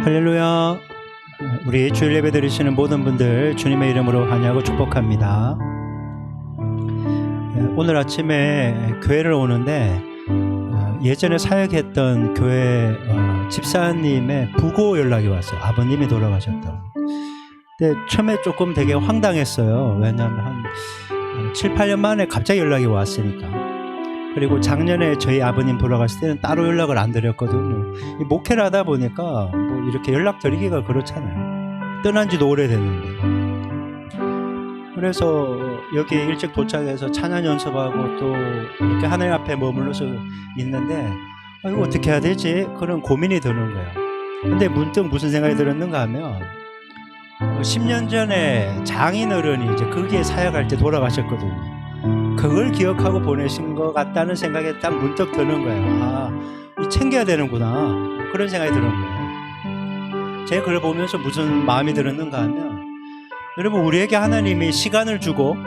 할렐루야. 우리 주일 예배 드리시는 모든 분들 주님의 이름으로 환영하고 축복합니다. 오늘 아침에 교회를 오는데 예전에 사역했던 교회 집사님의 부고 연락이 왔어요. 아버님이 돌아가셨다고. 근데 처음에 조금 되게 황당했어요. 왜냐하면 한 7, 8년 만에 갑자기 연락이 왔으니까. 그리고 작년에 저희 아버님 돌아갔을 때는 따로 연락을 안 드렸거든요. 목회를 하다 보니까 뭐 이렇게 연락 드리기가 그렇잖아요. 떠난 지도 오래됐는데. 그래서 여기 일찍 도착해서 찬양 연습하고 또 이렇게 하나님 앞에 머물러서 있는데 이거 어떻게 해야 되지? 그런 고민이 드는 거예요. 근데 문득 무슨 생각이 들었는가 하면 10년 전에 장인어른이 이제 거기에 사역할 때 돌아가셨거든요. 그걸 기억하고 보내신 것 같다는 생각이 딱 문득 드는 거예요. 챙겨야 되는구나. 그런 생각이 드는 거예요. 제가 그걸 보면서 무슨 마음이 들었는가 하면, 여러분, 우리에게 하나님이 시간을 주고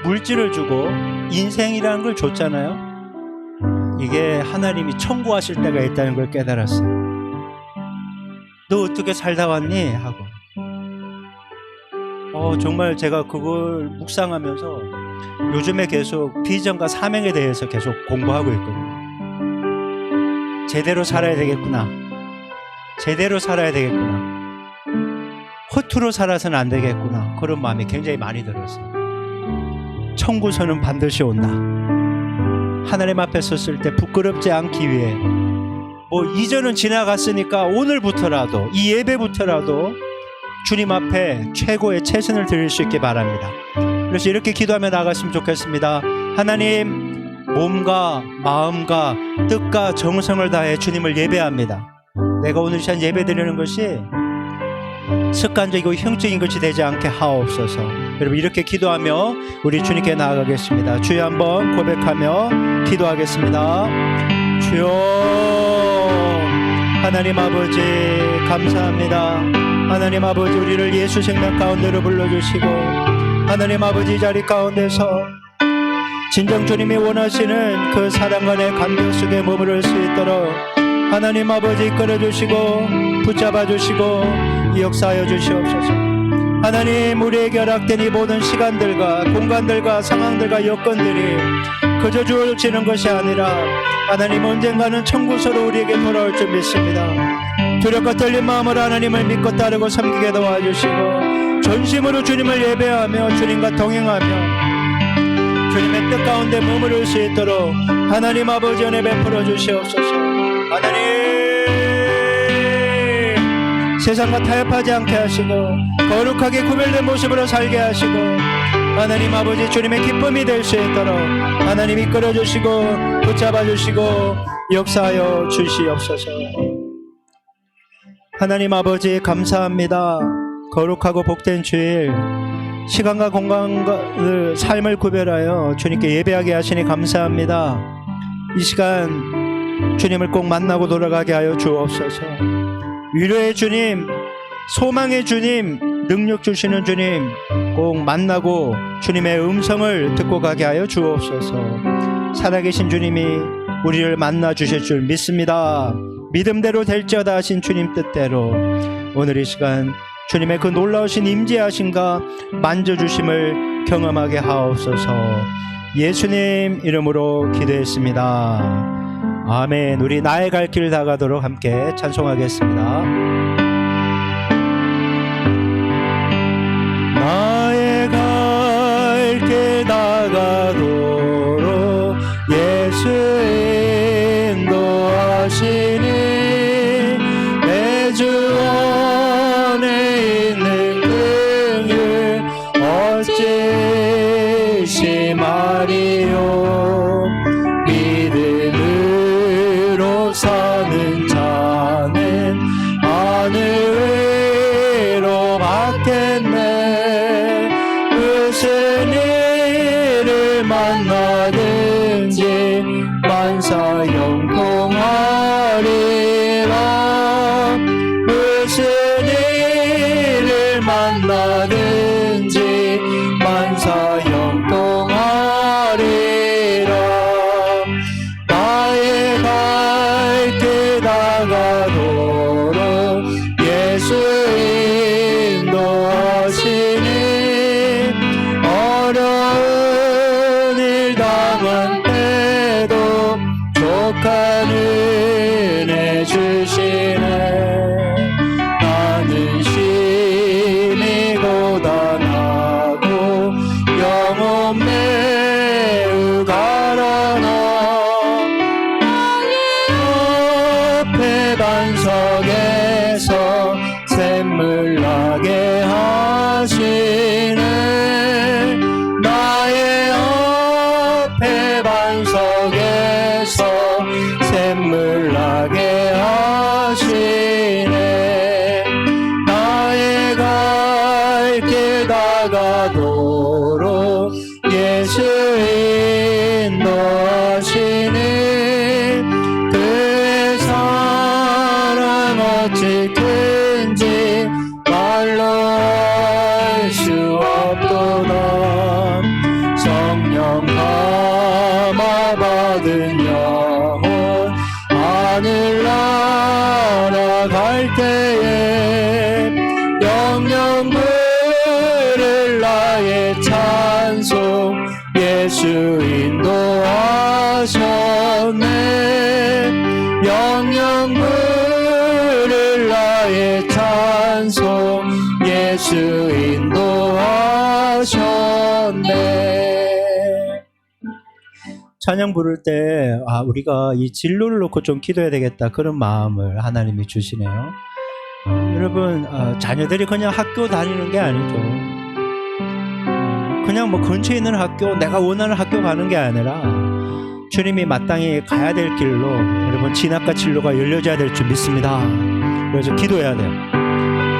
물질을 주고 인생이라는 걸 줬잖아요. 이게 하나님이 청구하실 때가 있다는 걸 깨달았어요. 너 어떻게 살다 왔니? 하고. 정말 제가 그걸 묵상하면서 요즘에 계속 비전과 사명에 대해서 계속 공부하고 있거든요. 제대로 살아야 되겠구나. 제대로 살아야 되겠구나. 허투루 살아서는 안 되겠구나. 그런 마음이 굉장히 많이 들었어요. 청구서는 반드시 온다. 하나님 앞에 섰을 때 부끄럽지 않기 위해 이전은 지나갔으니까 오늘부터라도 이 예배부터라도 주님 앞에 최고의 최선을 드릴 수 있게 바랍니다. 그래서 이렇게 기도하며 나갔으면 좋겠습니다. 하나님, 몸과 마음과 뜻과 정성을 다해 주님을 예배합니다. 내가 오늘 이 시간 예배 드리는 것이 습관적이고 형적인 것이 되지 않게 하옵소서. 여러분, 이렇게 기도하며 우리 주님께 나아가겠습니다. 주여, 한번 고백하며 기도하겠습니다. 주여, 하나님 아버지 감사합니다. 하나님 아버지, 우리를 예수 생명 가운데로 불러주시고 하나님 아버지, 이 자리 가운데서 진정 주님이 원하시는 그 사랑과 내 감격 속에 머무를 수 있도록 하나님 아버지 이끌어주시고 붙잡아주시고 역사하여 주시옵소서. 하나님, 우리에게 허락된 이 모든 시간들과 공간들과 상황들과 여건들이 그저 주어지는 것이 아니라 하나님, 언젠가는 천국으로 우리에게 돌아올 줄 믿습니다. 두렵고 떨린 마음으로 하나님을 믿고 따르고 섬기게 도와주시고 전심으로 주님을 예배하며 주님과 동행하며 주님의 뜻 가운데 머무를 수 있도록 하나님 아버지 은혜 베풀어 주시옵소서. 하나님, 세상과 타협하지 않게 하시고 거룩하게 구별된 모습으로 살게 하시고 하나님 아버지, 주님의 기쁨이 될 수 있도록 하나님 이끌어 주시고 붙잡아 주시고 역사하여 주시옵소서. 하나님 아버지 감사합니다. 거룩하고 복된 주일, 시간과 공간과 삶을 구별하여 주님께 예배하게 하시니 감사합니다. 이 시간 주님을 꼭 만나고 돌아가게 하여 주옵소서. 위로의 주님, 소망의 주님, 능력 주시는 주님 꼭 만나고 주님의 음성을 듣고 가게 하여 주옵소서. 살아계신 주님이 우리를 만나 주실 줄 믿습니다. 믿음대로 될지어다 하신 주님 뜻대로 오늘 이 시간 주님의 그 놀라우신 임재하심과 만져주심을 경험하게 하옵소서. 예수님 이름으로 기도했습니다. 아멘. 우리 나의 갈 길 다가도록 함께 찬송하겠습니다. 나의 갈 길 다가도록 예수 인도하시니 내 주 안에 있는 긍휼 어찌 심하리요. 믿음으로 사는 자는 할 때에 영영 부를 나의 찬송 예수 인도하셨네. 영영 부를 나의 찬송 예수 인도하셨네. 찬양 부를 때 우리가 이 진로를 놓고 좀 기도해야 되겠다, 그런 마음을 하나님이 주시네요. 여러분, 자녀들이 그냥 학교 다니는 게 아니죠. 그냥 뭐 근처에 있는 학교, 내가 원하는 학교 가는 게 아니라 주님이 마땅히 가야 될 길로 여러분 진학과 진로가 열려져야 될 줄 믿습니다. 그래서 기도해야 돼요.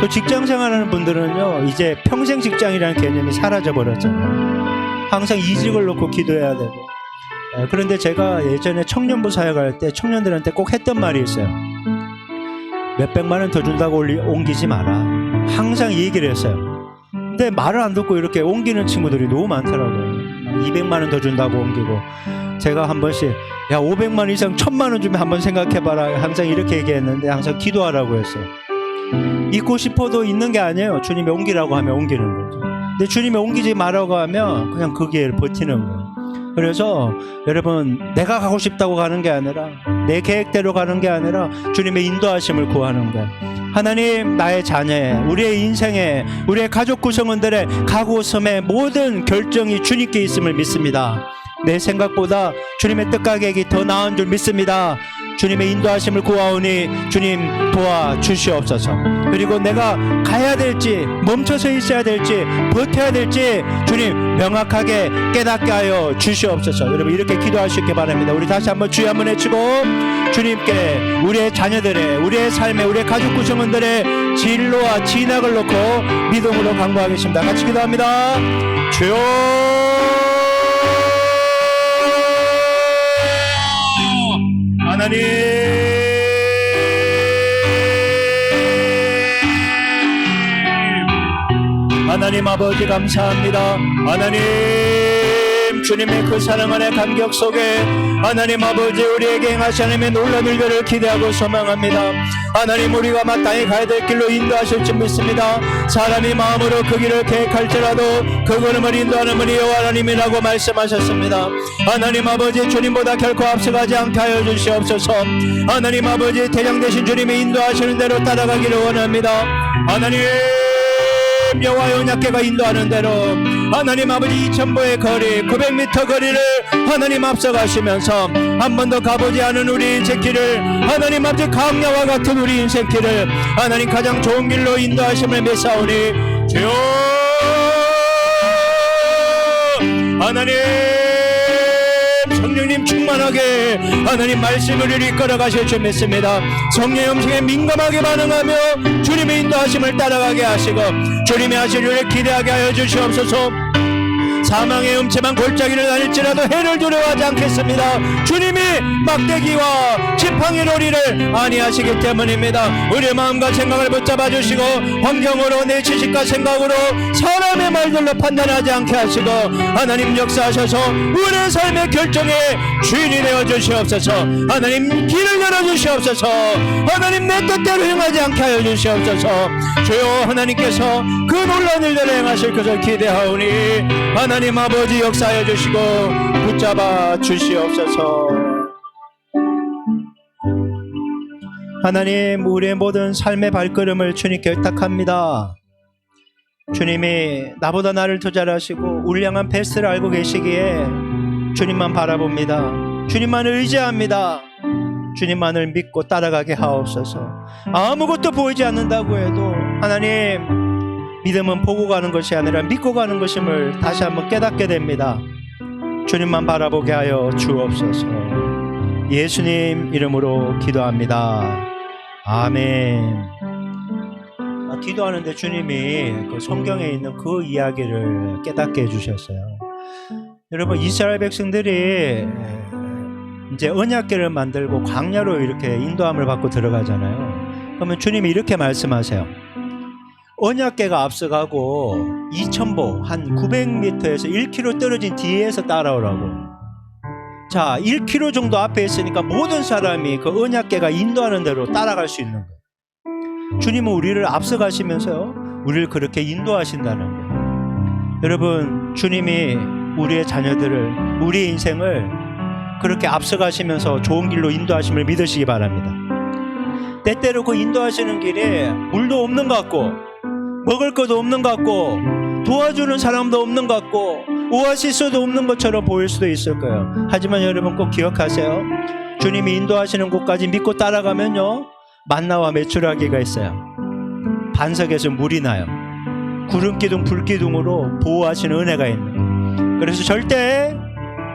또 직장 생활하는 분들은요, 이제 평생 직장이라는 개념이 사라져 버렸잖아요. 항상 이직을 놓고 기도해야 되고. 그런데 제가 예전에 청년부 사역할 때 청년들한테 꼭 했던 말이 있어요. 몇백만 원 더 준다고 옮기지 마라. 항상 이 얘기를 했어요. 근데 말을 안 듣고 이렇게 옮기는 친구들이 너무 많더라고요. 200만 원 더 준다고 옮기고. 제가 한 번씩 야 500만 원 이상 1000만 원 주면 한번 생각해봐라, 항상 이렇게 얘기했는데 항상 기도하라고 했어요. 있고 싶어도 있는 게 아니에요. 주님이 옮기라고 하면 옮기는 거죠. 근데 주님이 옮기지 말라고 하면 그냥 거기에 버티는 거예요. 그래서 여러분, 내가 가고 싶다고 가는 게 아니라, 내 계획대로 가는 게 아니라 주님의 인도하심을 구하는 거예요. 하나님, 나의 자녀의, 우리의 인생의, 우리의 가족 구성원들의 가고 섬의 모든 결정이 주님께 있음을 믿습니다. 내 생각보다 주님의 뜻가객이 더 나은 줄 믿습니다. 주님의 인도하심을 구하오니 주님 도와주시옵소서. 그리고 내가 가야 될지, 멈춰서 있어야 될지, 버텨야 될지 주님 명확하게 깨닫게 하여 주시옵소서. 여러분, 이렇게 기도할 수 있게 바랍니다. 우리 다시 한번 주여 한번 외치고 주님께 우리의 자녀들의, 우리의 삶의, 우리의 가족 구성원들의 진로와 진학을 놓고 믿음으로 간구하겠습니다. 같이 기도합니다. 주여, 하나님, 하나님 아버지 감사합니다. 하나님, 주님의 그 사랑 안에 감격 속에 하나님 아버지 우리에게 행하시는 놀라운 일들을 기대하고 소망합니다. 하나님, 우리가 마땅히 가야 될 길로 인도하실 줄 믿습니다. 사람이 마음으로 그 길을 계획할지라도 그 걸음을 인도하는 분이 여호와 하나님이라고 말씀하셨습니다. 하나님 아버지, 주님보다 결코 앞서가지 않게 하여 주시옵소서. 하나님 아버지, 대장 되신 주님이 인도하시는 대로 따라가기를 원합니다. 하나님, 여호와 언약궤가 인도하는 대로 하나님 아버지 2000보의 거리, 900m 거리를 하나님 앞서가시면서 한 번도 가보지 않은 우리 인생길을 하나님 아버지 강야와 같은 우리 인생길을 하나님 가장 좋은 길로 인도하심을 믿사오니 주여, 하나님 성령님 충만하게 하나님 말씀을 이끌어 가실 줄 믿습니다. 성령의 음성에 민감하게 반응하며 주님의 인도하심을 따라가게 하시고 주님의 하실 일을 기대하게 하여 주시옵소서. 사망의 음침한 골짜기를 다닐지라도 해를 두려워하지 않겠습니다. 주님이 막대기와 지팡이를 우리를 아니하시기 때문입니다. 우리의 마음과 생각을 붙잡아 주시고 환경으로, 내 지식과 생각으로 사람의 말들로 판단하지 않게 하시고 하나님 역사하셔서 우리의 삶의 결정의 주인이 되어 주시옵소서. 하나님, 길을 열어 주시옵소서. 하나님, 내 뜻대로 행하지 않게 하여 주시옵소서. 주여, 하나님께서 그 놀라운 일들을 행하실 것을 기대하오니 하나님 아버지 역사하여 주시고 붙잡아 주시옵소서. 하나님, 우리의 모든 삶의 발걸음을 주님께 의탁합니다. 주님이 나보다 나를 더 잘하시고 우리 향한 베스트를 알고 계시기에 주님만 바라봅니다. 주님만을 의지합니다. 주님만을 믿고 따라가게 하옵소서. 아무것도 보이지 않는다고 해도 하나님, 믿음은 보고 가는 것이 아니라 믿고 가는 것임을 다시 한번 깨닫게 됩니다. 주님만 바라보게 하여 주옵소서. 예수님 이름으로 기도합니다. 아멘. 기도하는데 주님이 그 성경에 있는 그 이야기를 깨닫게 해주셨어요. 여러분, 이스라엘 백성들이 이제 언약궤를 만들고 광야로 이렇게 인도함을 받고 들어가잖아요. 그러면 주님이 이렇게 말씀하세요. 언약궤가 앞서가고 2000보 한 900m에서 1km 떨어진 뒤에서 따라오라고. 자, 1km 정도 앞에 있으니까 모든 사람이 그 언약궤가 인도하는 대로 따라갈 수 있는 거예요. 주님은 우리를 앞서가시면서요, 우리를 그렇게 인도하신다는 거예요. 여러분, 주님이 우리의 자녀들을, 우리의 인생을 그렇게 앞서가시면서 좋은 길로 인도하심을 믿으시기 바랍니다. 때때로 그 인도하시는 길에 물도 없는 것 같고, 먹을 것도 없는 것 같고, 도와주는 사람도 없는 것 같고, 오아시스도 없는 것처럼 보일 수도 있을 거예요. 하지만 여러분 꼭 기억하세요. 주님이 인도하시는 곳까지 믿고 따라가면요, 만나와 메추라기가 있어요. 반석에서 물이 나요. 구름기둥 불기둥으로 보호하시는 은혜가 있는. 그래서 절대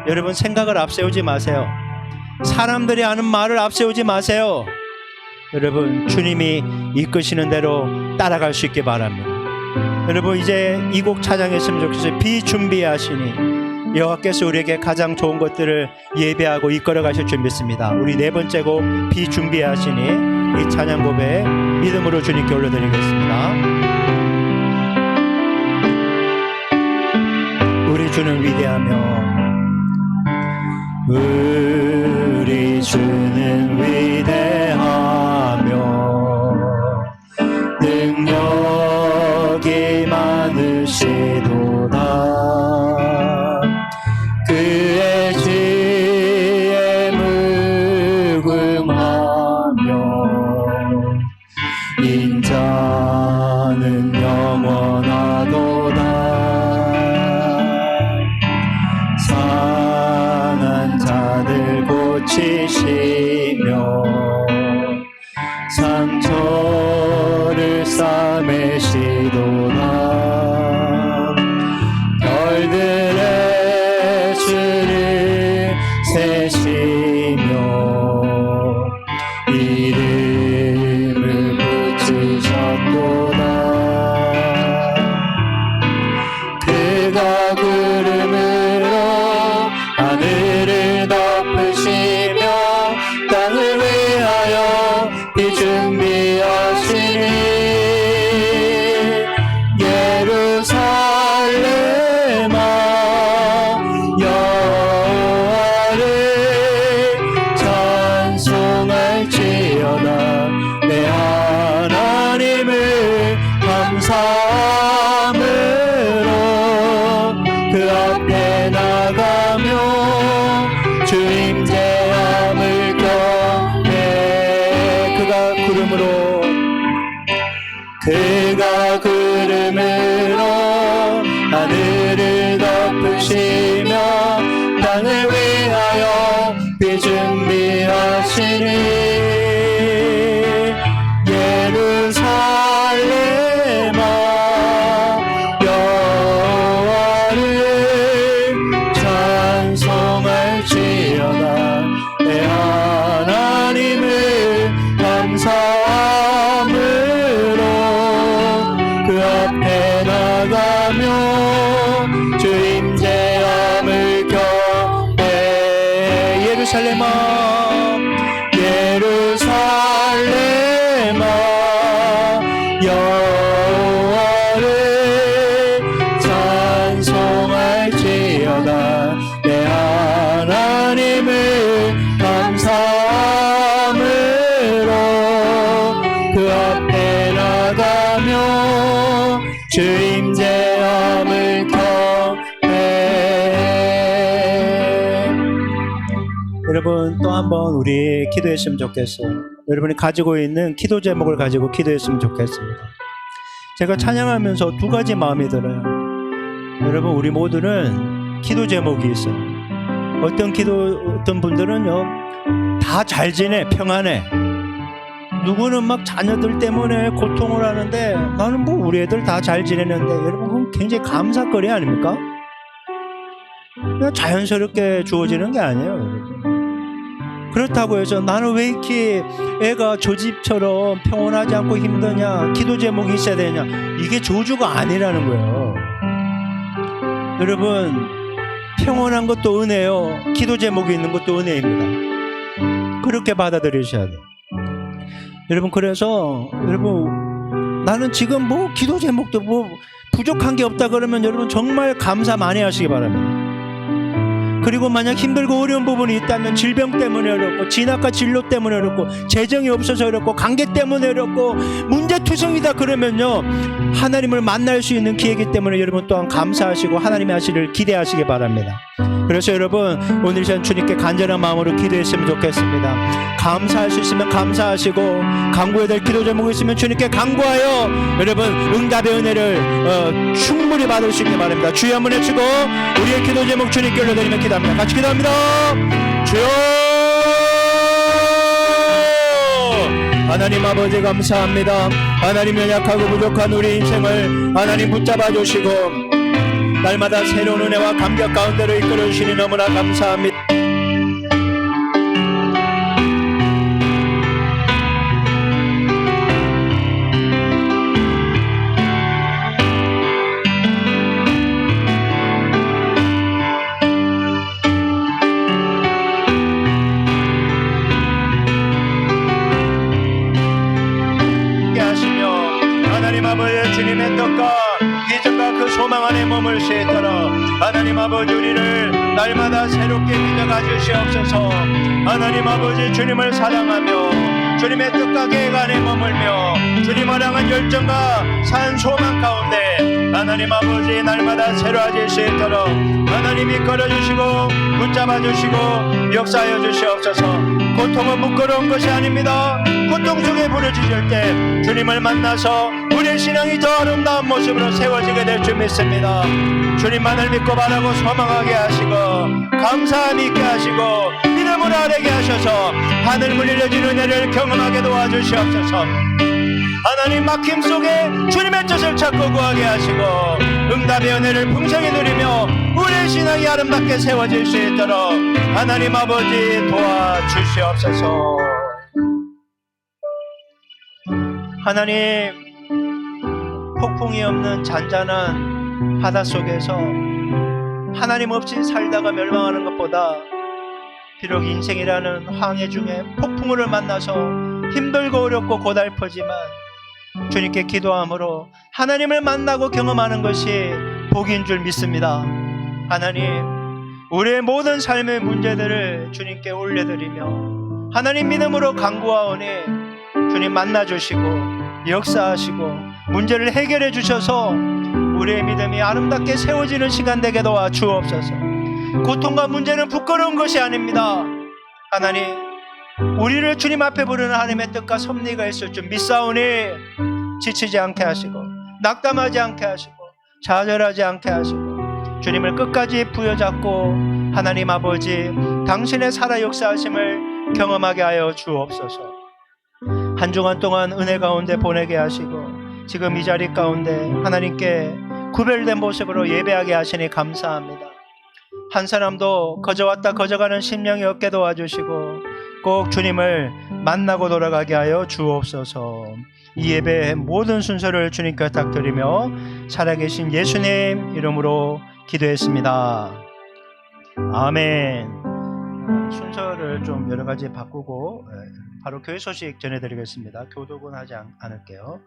여러분 생각을 앞세우지 마세요. 사람들이 하는 말을 앞세우지 마세요. 여러분, 주님이 이끄시는 대로 따라갈 수 있게 바랍니다. 여러분, 이제 이 곡 찬양했으면 좋겠어요. 비준비하시니. 여호와께서 우리에게 가장 좋은 것들을 예배하고 이끌어 가실 줄 믿습니다. 우리 네 번째 곡 비준비하시니, 이 찬양 고백 믿음으로 주님께 올려드리겠습니다. 우리 주는 위대하며, 우리 주는 위대하며 능력이 많으시도다. 그의 지혜에 무궁하며 인자는 영원하도다. 상한 자들 고치시며 상처를 싸매시도다. 별들의 수를 세시며 이름을 붙이셨도다. 그가 구름으로 하늘을 덮으시며 땅을 위하여 비준비하시니 예루살렘아 여호와를 찬송할지어다. 내 하나님을 감사함으로 그 앞에 나가며 주 임재함을 경배. 그가 구름으로 하늘을 덮으시며 땅을 위하여 비준비하시니 예루살렘아 여호와를 찬송할지어다. 내 하나님을 감사함으로 그 앞에 나가며 주 임재함을 경배. 예루살렘아 예루살렘아 여호와를 찬송할지어다. 내 하나님을 감사함으로 그 앞에 나가며 주 임재함을 경배. 여러분, 또 한 번 우리 기도했으면 좋겠어요. 여러분이 가지고 있는 기도 제목을 가지고 기도했으면 좋겠습니다. 제가 찬양하면서 두 가지 마음이 들어요. 여러분, 우리 모두는 기도 제목이 있어요. 어떤 분들은요, 다 잘 지내, 평안해. 누구는 막 자녀들 때문에 고통을 하는데, 나는 뭐 우리 애들 다 잘 지내는데. 여러분, 그건 굉장히 감사거리 아닙니까? 그냥 자연스럽게 주어지는 게 아니에요, 여러분. 그렇다고 해서 나는 왜 이렇게 애가 저 집처럼 평온하지 않고 힘드냐, 기도 제목이 있어야 되냐, 이게 저주가 아니라는 거예요. 여러분, 평온한 것도 은혜요, 기도 제목이 있는 것도 은혜입니다. 그렇게 받아들이셔야 돼요. 여러분, 그래서 여러분, 나는 지금 뭐 기도 제목도 뭐 부족한 게 없다 그러면 여러분 정말 감사 많이 하시기 바랍니다. 그리고 만약 힘들고 어려운 부분이 있다면 질병 때문에 어렵고 진학과 진로 때문에 어렵고 재정이 없어서 어렵고 관계 때문에 어렵고 문제투성이다 그러면요, 하나님을 만날 수 있는 기회이기 때문에 여러분 또한 감사하시고 하나님의 하시를 기대하시기 바랍니다. 그래서 여러분 오늘 시간 주님께 간절한 마음으로 기도했으면 좋겠습니다. 감사할 수 있으면 감사하시고 간구해야 될 기도 제목이 있으면 주님께 간구하여 여러분 응답의 은혜를 충분히 받을 수 있기 바랍니다. 주여 한번 외치고 우리의 기도 제목 주님께 올려드리며 기도합니다. 같이 기도합니다. 주여 하나님 아버지 감사합니다. 하나님 연약하고 부족한 우리 인생을 하나님 붙잡아 주시고 날마다 새로운 은혜와 감격 가운데로 이끌어 주시니 너무나 감사합니다. 주님의 뜻과 기적과 그 소망 안에 머물 수 있도록 하나님 아버지 우리를 날마다 새롭게 빚어가 주시옵소서. 하나님 아버지 주님을 사랑하며 주님의 뜻과 계획 안에 머물며 주님을 향한 열정과 산 소망 가운데 하나님 아버지 날마다 새로워질 수 있도록 하나님이 걸어주시고 붙잡아 주시고 역사하여 주시옵소서. 고통은 부끄러운 것이 아닙니다. 고통 속에 부르짖을 때 주님을 만나서 우리의 신앙이 더 아름다운 모습으로 세워지게 될 줄 믿습니다. 주님만을 믿고 바라고 소망하게 하시고 감사함 있게 하시고 믿음으로 아뢰게 하셔서 하늘 물려진 은혜를 경험하게 도와주시옵소서. 하나님 막힘 속에 주님의 뜻을 찾고 구하게 하시고 응답의 은혜를 풍성히 누리며 우리의 신앙이 아름답게 세워질 수 있도록 하나님 아버지 도와주시옵소서. 하나님 폭풍이 없는 잔잔한 바다 속에서 하나님 없이 살다가 멸망하는 것보다 비록 인생이라는 황해 중에 폭풍우를 만나서 힘들고 어렵고 고달프지만 주님께 기도함으로 하나님을 만나고 경험하는 것이 복인 줄 믿습니다. 하나님 우리의 모든 삶의 문제들을 주님께 올려드리며 하나님 믿음으로 간구하오니 주님 만나주시고 역사하시고 문제를 해결해 주셔서 우리의 믿음이 아름답게 세워지는 시간 되게 도와 주옵소서. 고통과 문제는 부끄러운 것이 아닙니다. 하나님 우리를 주님 앞에 부르는 하나님의 뜻과 섭리가 있을 줄 믿사오니 지치지 않게 하시고 낙담하지 않게 하시고 좌절하지 않게 하시고 주님을 끝까지 부여잡고 하나님 아버지 당신의 살아 역사하심을 경험하게 하여 주옵소서. 한 주간 동안 은혜 가운데 보내게 하시고 지금 이 자리 가운데 하나님께 구별된 모습으로 예배하게 하시니 감사합니다. 한 사람도 거저왔다 거저가는 심령이 없게 도와주시고 꼭 주님을 만나고 돌아가게 하여 주옵소서. 이 예배의 모든 순서를 주님께 부탁드리며 살아계신 예수님 이름으로 기도했습니다. 아멘. 순서를 좀 여러 가지 바꾸고 바로 교회 소식 전해드리겠습니다. 교독은 하지 않을게요.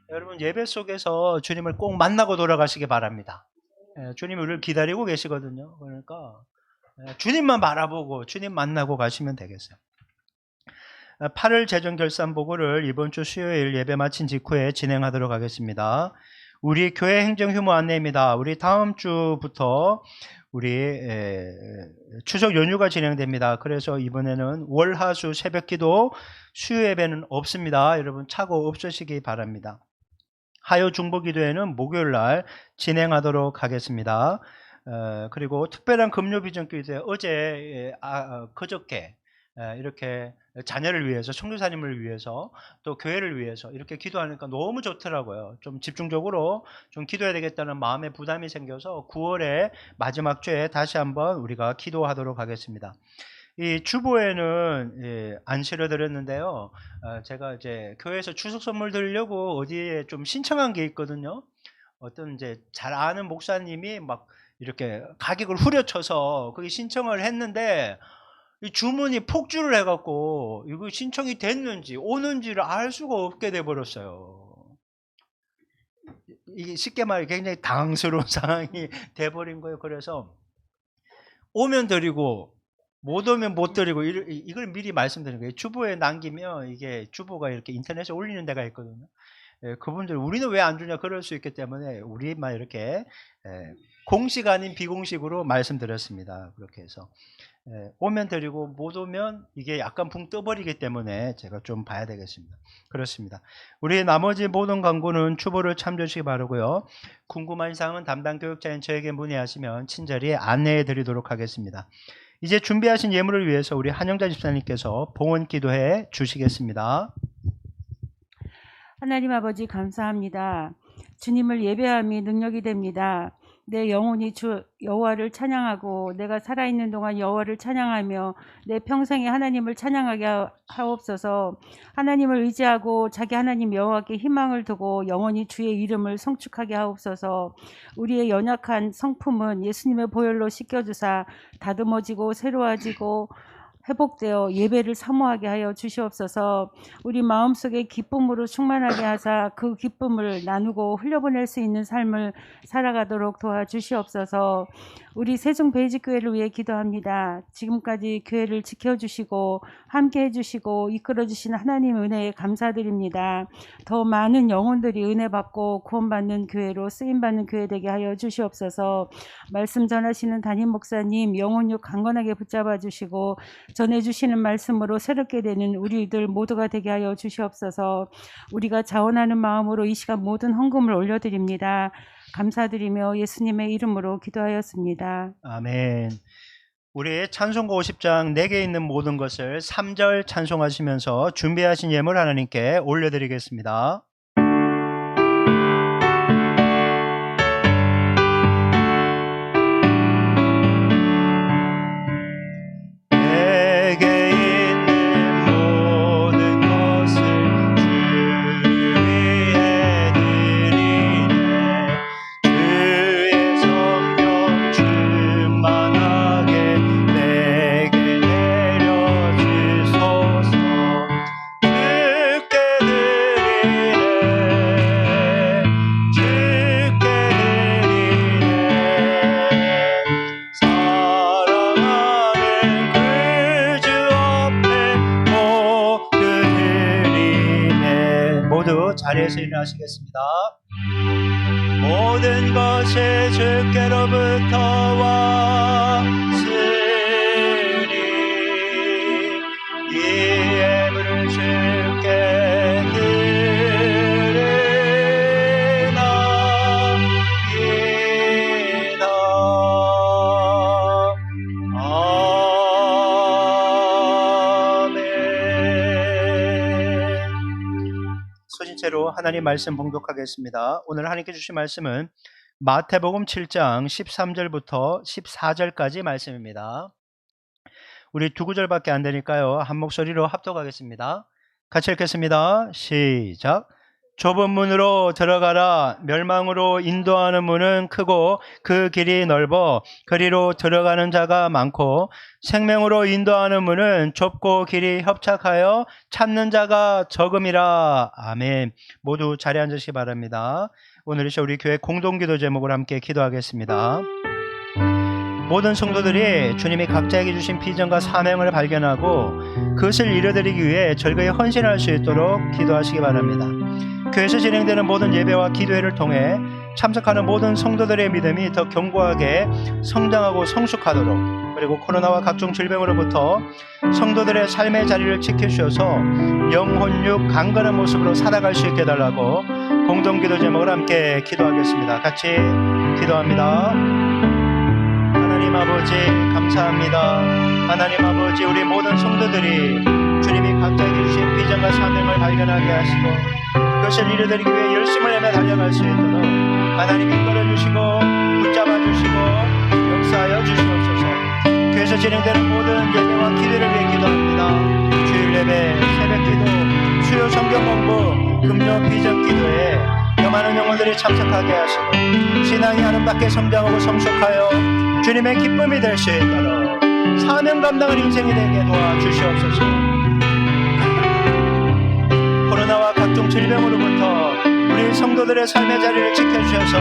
여러분 예배 속에서 주님을 꼭 만나고 돌아가시기 바랍니다. 주님이 우리를 기다리고 계시거든요. 그러니까 주님만 바라보고 주님 만나고 가시면 되겠어요. 8월 재정결산보고를 이번 주 수요일 예배 마친 직후에 진행하도록 하겠습니다. 우리 교회 행정 휴무 안내입니다. 우리 다음 주부터 우리 추석 연휴가 진행됩니다. 그래서 이번에는 월화수 새벽기도 수요 예배는 없습니다. 여러분 착오 없으시기 바랍니다. 하요 중보기도회는 목요일날 진행하도록 하겠습니다. 그리고 특별한 금요비전기도회 어제 그저께 이렇게 자녀를 위해서 청교사님을 위해서 또 교회를 위해서 이렇게 기도하니까 너무 좋더라고요. 좀 집중적으로 좀 기도해야 되겠다는 마음의 부담이 생겨서 9월에 마지막 주에 다시 한번 우리가 기도하도록 하겠습니다. 이 주보에는 안 실어드렸는데요. 제가 이제 교회에서 추석 선물 드리려고 어디에 좀 신청한 게 있거든요. 어떤 이제 잘 아는 목사님이 막 이렇게 가격을 후려쳐서 거기 신청을 했는데 이 주문이 폭주를 해갖고 이거 신청이 됐는지 오는지를 알 수가 없게 돼버렸어요. 이게 쉽게 말해 굉장히 당황스러운 상황이 돼버린 거예요. 그래서 오면 드리고 못 오면 못 드리고 이걸 미리 말씀드리는 거예요. 주보에 남기면 이게 주보가 이렇게 인터넷에 올리는 데가 있거든요. 그분들 우리는 왜 안 주냐 그럴 수 있기 때문에 우리만 이렇게 공식 아닌 비공식으로 말씀드렸습니다. 그렇게 해서 오면 드리고 못 오면 이게 약간 붕 떠버리기 때문에 제가 좀 봐야 되겠습니다. 그렇습니다. 우리 나머지 모든 광고는 주보를 참조하시기 바라고요. 궁금한 사항은 담당 교육자인 저에게 문의하시면 친절히 안내해 드리도록 하겠습니다. 이제 준비하신 예물을 위해서 우리 한영자 집사님께서 봉헌 기도해 주시겠습니다. 하나님 아버지 감사합니다. 주님을 예배함이 능력이 됩니다. 내 영혼이 주 여호와를 찬양하고 내가 살아있는 동안 여호와를 찬양하며 내 평생에 하나님을 찬양하게 하옵소서. 하나님을 의지하고 자기 하나님 여호와께 희망을 두고 영원히 주의 이름을 성축하게 하옵소서. 우리의 연약한 성품은 예수님의 보혈로 씻겨주사 다듬어지고 새로워지고 회복되어 예배를 사모하게 하여 주시옵소서. 우리 마음속에 기쁨으로 충만하게 하사 그 기쁨을 나누고 흘려보낼 수 있는 삶을 살아가도록 도와주시옵소서. 우리 세종 베이직교회를 위해 기도합니다. 지금까지 교회를 지켜주시고 함께 해주시고 이끌어주신 하나님 은혜에 감사드립니다. 더 많은 영혼들이 은혜 받고 구원받는 교회로 쓰임받는 교회 되게 하여 주시옵소서. 말씀 전하시는 담임 목사님 영혼육 강건하게 붙잡아 주시고 전해주시는 말씀으로 새롭게 되는 우리들 모두가 되게 하여 주시옵소서. 우리가 자원하는 마음으로 이 시간 모든 헌금을 올려드립니다. 감사드리며 예수님의 이름으로 기도하였습니다. 아멘. 우리 찬송가 50장 내게 있는 모든 것을 3절 찬송하시면서 준비하신 예물 하나님께 올려드리겠습니다. 자리에서 일어나시겠습니다. 모든 것이 주께로부터 왔으니 이 예물을 주께 드리나이다. 소신체로 하나님 말씀 봉독하겠습니다. 오늘 하나님께 주신 말씀은 마태복음 7장 13절부터 14절까지 말씀입니다. 우리 두 구절밖에 안 되니까요. 한 목소리로 합독하겠습니다. 같이 읽겠습니다. 시작. 좁은 문으로 들어가라. 멸망으로 인도하는 문은 크고 그 길이 넓어 그리로 들어가는 자가 많고 생명으로 인도하는 문은 좁고 길이 협착하여 찾는 자가 적음이라. 아멘. 모두 자리에 앉으시기 바랍니다. 오늘 우리 교회 공동기도 제목을 함께 기도하겠습니다. 모든 성도들이 주님이 각자에게 주신 비전과 사명을 발견하고 그것을 이뤄드리기 위해 절거에 헌신할 수 있도록 기도하시기 바랍니다. 교회에서 진행되는 모든 예배와 기도회를 통해 참석하는 모든 성도들의 믿음이 더 견고하게 성장하고 성숙하도록, 그리고 코로나와 각종 질병으로부터 성도들의 삶의 자리를 지켜주셔서 영혼육 강건한 모습으로 살아갈 수 있게 해달라고 공동기도 제목을 함께 기도하겠습니다. 같이 기도합니다. 하나님 아버지 감사합니다. 하나님 아버지, 우리 모든 성도들이 주님이 각자에게 주신 비전과 사명을 발견하게 하시고 그것을 이루어드리기 위해 열심을 내며 달려갈 수 있도록 하나님 이끌어주시고 붙잡아주시고 역사하여 주시옵소서. 교회에서 진행되는 모든 예배와 기도를 위해 기도합니다. 주일 예배, 새벽기도, 수요 성경 공부, 금요 비전 기도에 더 많은 영혼들이 참석하게 하시고 신앙이 아름답게 성장하고 성숙하여 주님의 기쁨이 될 수 있도록 사명 감당하는 인생이 되게 도와주시옵소서. 코로나와 각종 질병으로부터 우리 성도들의 삶의 자리를 지켜주셔서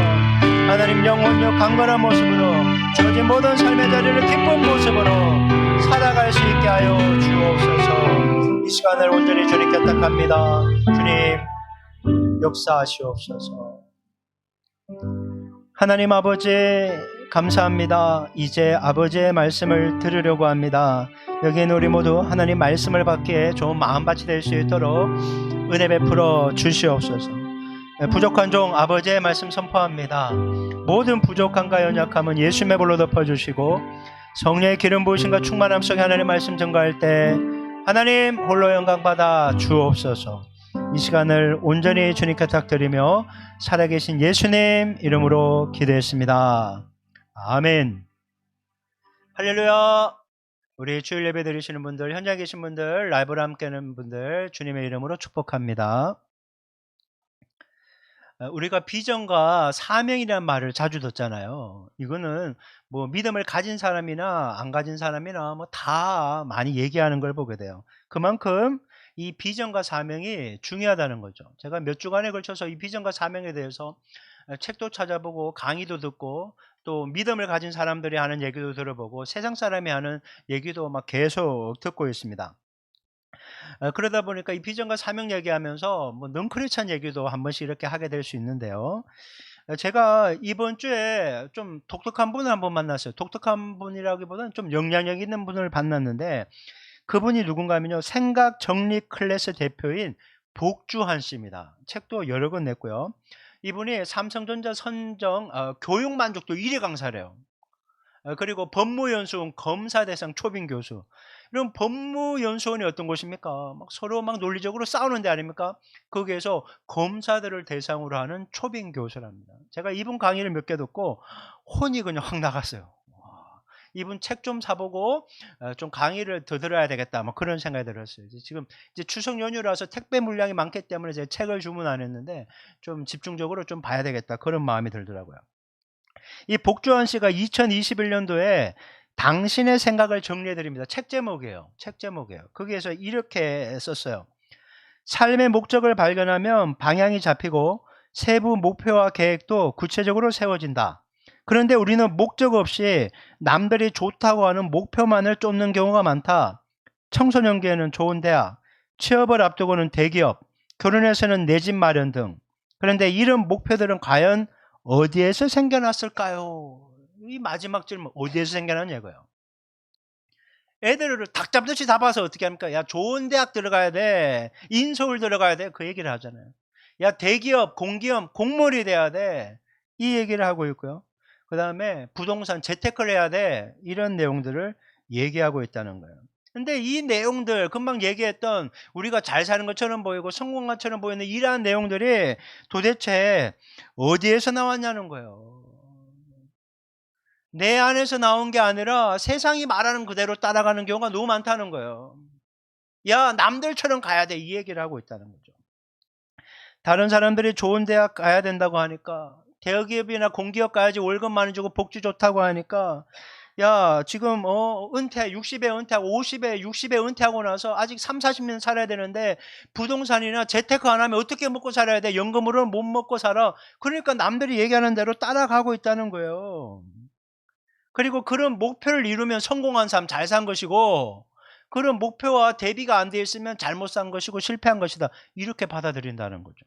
하나님 영혼력 강건한 모습으로 주어진 모든 삶의 자리를 기쁜 모습으로 살아갈 수 있게 하여 주옵소서. 이 시간을 온전히 주님께 택합니다. 주님 역사하시옵소서. 하나님 아버지 감사합니다. 이제 아버지의 말씀을 들으려고 합니다. 여기에 우리 모두 하나님 말씀을 받기에 좋은 마음밭이 될 수 있도록 은혜 베풀어 주시옵소서. 부족한 종 아버지의 말씀 선포합니다. 모든 부족함과 연약함은 예수님의 볼로 덮어주시고 성령의 기름 부으심과 충만함 속에 하나님 말씀 증거할 때 하나님 홀로 영광 받아 주옵소서. 이 시간을 온전히 주님께 부탁드리며 살아계신 예수님 이름으로 기도했습니다. 아멘. 할렐루야. 우리 주일 예배 드리시는 분들, 현장에 계신 분들, 라이브로 함께하는 분들 주님의 이름으로 축복합니다. 우리가 비전과 사명이라는 말을 자주 듣잖아요. 이거는 뭐 믿음을 가진 사람이나 안 가진 사람이나 뭐 다 많이 얘기하는 걸 보게 돼요. 그만큼 이 비전과 사명이 중요하다는 거죠. 제가 몇 주간에 걸쳐서 이 비전과 사명에 대해서 책도 찾아보고 강의도 듣고 또 믿음을 가진 사람들이 하는 얘기도 들어보고 세상 사람이 하는 얘기도 막 계속 듣고 있습니다. 그러다 보니까 이 비전과 사명 얘기하면서 뭐 능크리찬 얘기도 한 번씩 이렇게 하게 될 수 있는데요. 제가 이번 주에 좀 독특한 분을 한번 만났어요. 독특한 분이라기보다는 좀 영향력 있는 분을 만났는데 그분이 누군가 하면요. 생각 정리 클래스 대표인 복주한 씨입니다. 책도 여러 권 냈고요. 이분이 삼성전자 선정 교육 만족도 1위 강사래요. 그리고 법무연수원 검사대상 초빙 교수. 이런 법무연수원이 어떤 곳입니까? 막 서로 막 논리적으로 싸우는 데 아닙니까? 거기에서 검사들을 대상으로 하는 초빙 교수랍니다. 제가 이분 강의를 몇 개 듣고 혼이 그냥 확 나갔어요. 와, 이분 책 좀 사보고 좀 강의를 더 들어야 되겠다. 뭐 그런 생각이 들었어요. 지금 이제 추석 연휴라서 택배 물량이 많기 때문에 제가 책을 주문 안 했는데 좀 집중적으로 좀 봐야 되겠다. 그런 마음이 들더라고요. 이 복주환 씨가 2021년도에 당신의 생각을 정리해 드립니다. 책 제목이에요. 책 제목이에요. 거기에서 이렇게 썼어요. 삶의 목적을 발견하면 방향이 잡히고 세부 목표와 계획도 구체적으로 세워진다. 그런데 우리는 목적 없이 남들이 좋다고 하는 목표만을 쫓는 경우가 많다. 청소년기에는 좋은 대학, 취업을 앞두고는 대기업, 결혼해서는 내 집 마련 등. 그런데 이런 목표들은 과연 어디에서 생겨났을까요? 이 마지막 질문, 어디에서 생겨났냐고요. 애들을 닭 잡듯이 잡아서 어떻게 합니까? 야, 좋은 대학 들어가야 돼. 인서울 들어가야 돼. 그 얘기를 하잖아요. 야, 대기업, 공기업, 공무원이 돼야 돼. 이 얘기를 하고 있고요. 그 다음에 부동산 재테크를 해야 돼. 이런 내용들을 얘기하고 있다는 거예요. 근데 이 내용들, 금방 얘기했던 우리가 잘 사는 것처럼 보이고 성공한 것처럼 보이는 이러한 내용들이 도대체 어디에서 나왔냐는 거예요. 내 안에서 나온 게 아니라 세상이 말하는 그대로 따라가는 경우가 너무 많다는 거예요. 야, 남들처럼 가야 돼. 이 얘기를 하고 있다는 거죠. 다른 사람들이 좋은 대학 가야 된다고 하니까, 대기업이나 공기업 가야지 월급 많이 주고 복지 좋다고 하니까, 야, 지금 은퇴 60에 은퇴하고 50에 60에 은퇴하고 나서 아직 3, 40년 살아야 되는데 부동산이나 재테크 안 하면 어떻게 먹고 살아야 돼? 연금으로는 못 먹고 살아. 그러니까 남들이 얘기하는 대로 따라가고 있다는 거예요. 그리고 그런 목표를 이루면 성공한 삶, 잘 산 것이고 그런 목표와 대비가 안 돼 있으면 잘못 산 것이고 실패한 것이다. 이렇게 받아들인다는 거죠.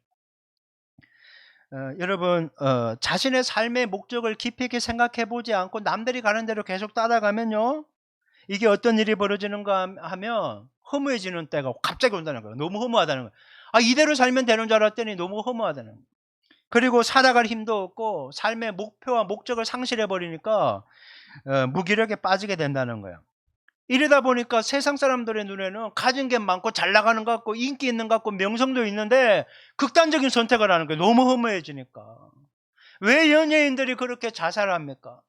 여러분 자신의 삶의 목적을 깊이 있게 생각해 보지 않고 남들이 가는 대로 계속 따라가면요. 이게 어떤 일이 벌어지는가 하면 허무해지는 때가 갑자기 온다는 거예요. 너무 허무하다는 거예요. 아, 이대로 살면 되는 줄 알았더니 너무 허무하다는 거예요. 그리고 살아갈 힘도 없고 삶의 목표와 목적을 상실해 버리니까 무기력에 빠지게 된다는 거예요. 이러다 보니까 세상 사람들의 눈에는 가진 게 많고 잘 나가는 것 같고 인기 있는 것 같고 명성도 있는데 극단적인 선택을 하는 거예요. 너무 허무해지니까. 왜 연예인들이 그렇게 자살합니까?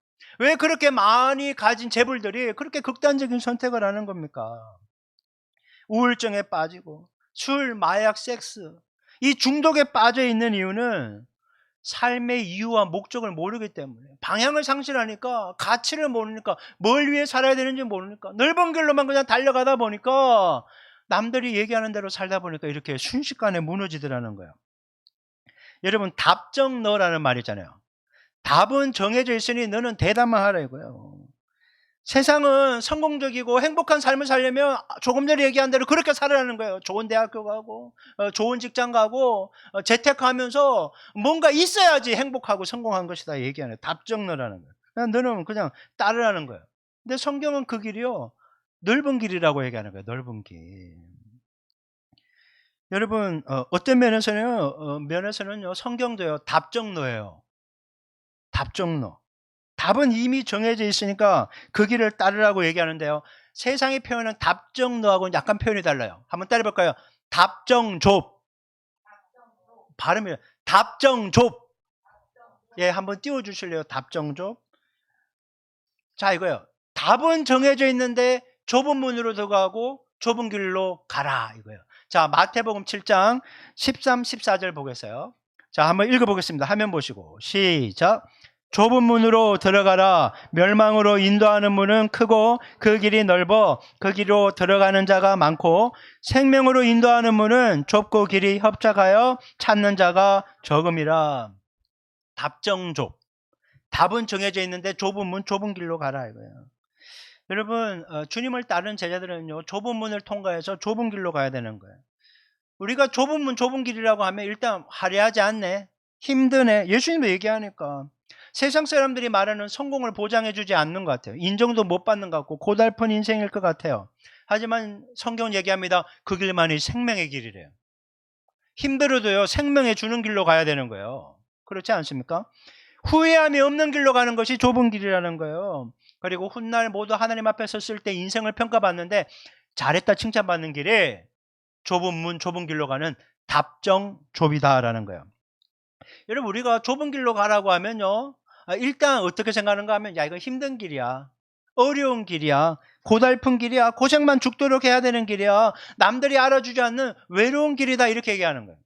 왜 그렇게 많이 가진 재벌들이 그렇게 극단적인 선택을 하는 겁니까? 우울증에 빠지고 술, 마약, 섹스 이 중독에 빠져 있는 이유는 삶의 이유와 목적을 모르기 때문에 방향을 상실하니까 가치를 모르니까 뭘 위해 살아야 되는지 모르니까 넓은 길로만 그냥 달려가다 보니까 남들이 얘기하는 대로 살다 보니까 이렇게 순식간에 무너지더라는 거예요. 여러분 답정너라는 말 있잖아요. 답은 정해져 있으니 너는 대답만 하라 이거예요. 세상은 성공적이고 행복한 삶을 살려면 조금 전에 얘기한 대로 그렇게 살아라는 거예요. 좋은 대학교 가고 좋은 직장 가고 재테크하면서 뭔가 있어야지 행복하고 성공한 것이다 얘기하는 거예요. 답정 너라는 거예요. 너는 그냥 따르라는 거예요. 근데 성경은 그 길이요, 넓은 길이라고 얘기하는 거예요. 넓은 길. 여러분 어떤 면에서는요 성경도요 답정너예요. 답정너. 답은 이미 정해져 있으니까 그 길을 따르라고 얘기하는데요. 세상이 표현한 답정너하고는 약간 표현이 달라요. 한번 따라해볼까요? 답정좁. 발음이 답정좁. 예, 한번 띄워주실래요? 답정좁. 자, 이거요. 답은 정해져 있는데 좁은 문으로 들어가고 좁은 길로 가라 이거예요. 자, 마태복음 7장 13, 14절 보겠어요. 자, 한번 읽어보겠습니다. 화면 보시고 시작. 좁은 문으로 들어가라. 멸망으로 인도하는 문은 크고 그 길이 넓어 그 길로 들어가는 자가 많고 생명으로 인도하는 문은 좁고 길이 협착하여 찾는 자가 적음이라. 답정좁. 답은 정해져 있는데 좁은 문, 좁은 길로 가라 이거예요. 여러분 주님을 따르는 제자들은요 좁은 문을 통과해서 좁은 길로 가야 되는 거예요. 우리가 좁은 문, 좁은 길이라고 하면 일단 화려하지 않네, 힘드네, 예수님도 얘기하니까 세상 사람들이 말하는 성공을 보장해 주지 않는 것 같아요. 인정도 못 받는 것 같고 고달픈 인생일 것 같아요. 하지만 성경은 얘기합니다. 그 길만이 생명의 길이래요. 힘들어도요 생명에 주는 길로 가야 되는 거예요. 그렇지 않습니까? 후회함이 없는 길로 가는 것이 좁은 길이라는 거예요. 그리고 훗날 모두 하나님 앞에 섰을 때 인생을 평가받는데 잘했다 칭찬받는 길이 좁은 문, 좁은 길로 가는 답정좁이다라는 거예요. 여러분 우리가 좁은 길로 가라고 하면요 일단 어떻게 생각하는가 하면 야 이거 힘든 길이야, 어려운 길이야, 고달픈 길이야, 고생만 죽도록 해야 되는 길이야, 남들이 알아주지 않는 외로운 길이다 이렇게 얘기하는 거예요.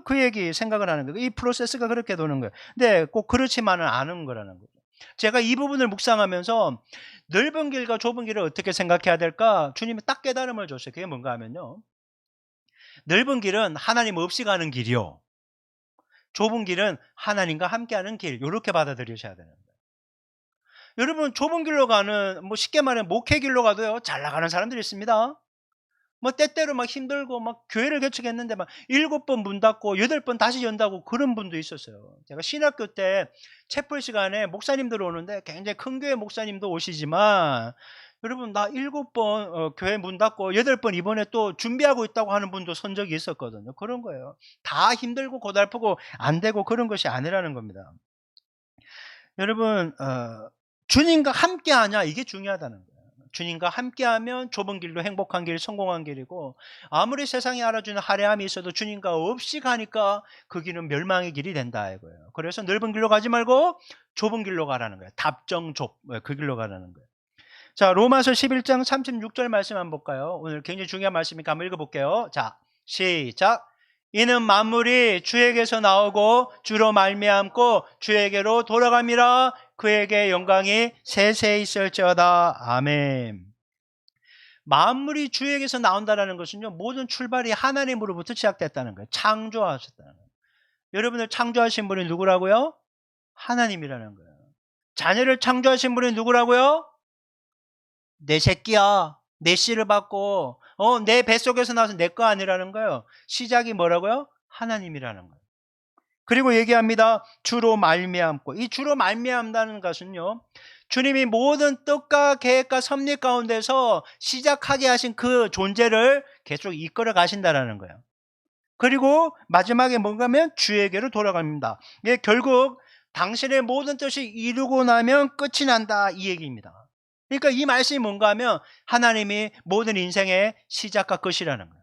그 얘기 생각을 하는 거예요. 이 프로세스가 그렇게 도는 거예요. 근데 꼭 그렇지만은 않은 거라는 거죠. 제가 이 부분을 묵상하면서 넓은 길과 좁은 길을 어떻게 생각해야 될까 주님이 딱 깨달음을 줬어요. 그게 뭔가 하면요 넓은 길은 하나님 없이 가는 길이요, 좁은 길은 하나님과 함께하는 길, 이렇게 받아들이셔야 되는 거예요. 여러분 좁은 길로 가는 쉽게 말하면 목회 길로 가도요 잘 나가는 사람들이 있습니다. 때때로 막 힘들고 막 교회를 개척했는데 막 7번 문 닫고 8번 다시 연다고 그런 분도 있었어요. 제가 신학교 때 채플 시간에 목사님들 오는데 굉장히 큰 교회 목사님도 오시지만 여러분 나 7번 교회 문 닫고 8번 이번에 또 준비하고 있다고 하는 분도 선 적이 있었거든요. 그런 거예요. 다 힘들고 고달프고 안 되고 그런 것이 아니라는 겁니다. 여러분 주님과 함께하냐 이게 중요하다는 거예요. 주님과 함께하면 좁은 길도 행복한 길, 성공한 길이고 아무리 세상이 알아주는 화려함이 있어도 주님과 없이 가니까 그 길은 멸망의 길이 된다 이거예요. 그래서 넓은 길로 가지 말고 좁은 길로 가라는 거예요. 답정좁, 그 길로 가라는 거예요. 자, 로마서 11장 36절 말씀 한번 볼까요? 오늘 굉장히 중요한 말씀이니까 한번 읽어볼게요. 자, 시작. 이는 만물이 주에게서 나오고 주로 말미암고 주에게로 돌아감이라. 그에게 영광이 세세히 있을지어다. 아멘. 만물이 주에게서 나온다는 것은요 모든 출발이 하나님으로부터 시작됐다는 거예요. 창조하셨다는 거예요. 여러분을 창조하신 분이 누구라고요? 하나님이라는 거예요. 자녀를 창조하신 분이 누구라고요? 내 새끼야, 내 씨를 받고 내 뱃속에서 나와서 내 거 아니라는 거예요. 시작이 뭐라고요? 하나님이라는 거예요. 그리고 얘기합니다. 주로 말미암고. 이 주로 말미암다는 것은요 주님이 모든 뜻과 계획과 섭리 가운데서 시작하게 하신 그 존재를 계속 이끌어 가신다는 거예요. 그리고 마지막에 뭔가 하면 주에게로 돌아갑니다. 이게 결국 당신의 모든 뜻이 이루고 나면 끝이 난다 이 얘기입니다. 그러니까 이 말씀이 뭔가 하면 하나님이 모든 인생의 시작과 끝이라는 거예요.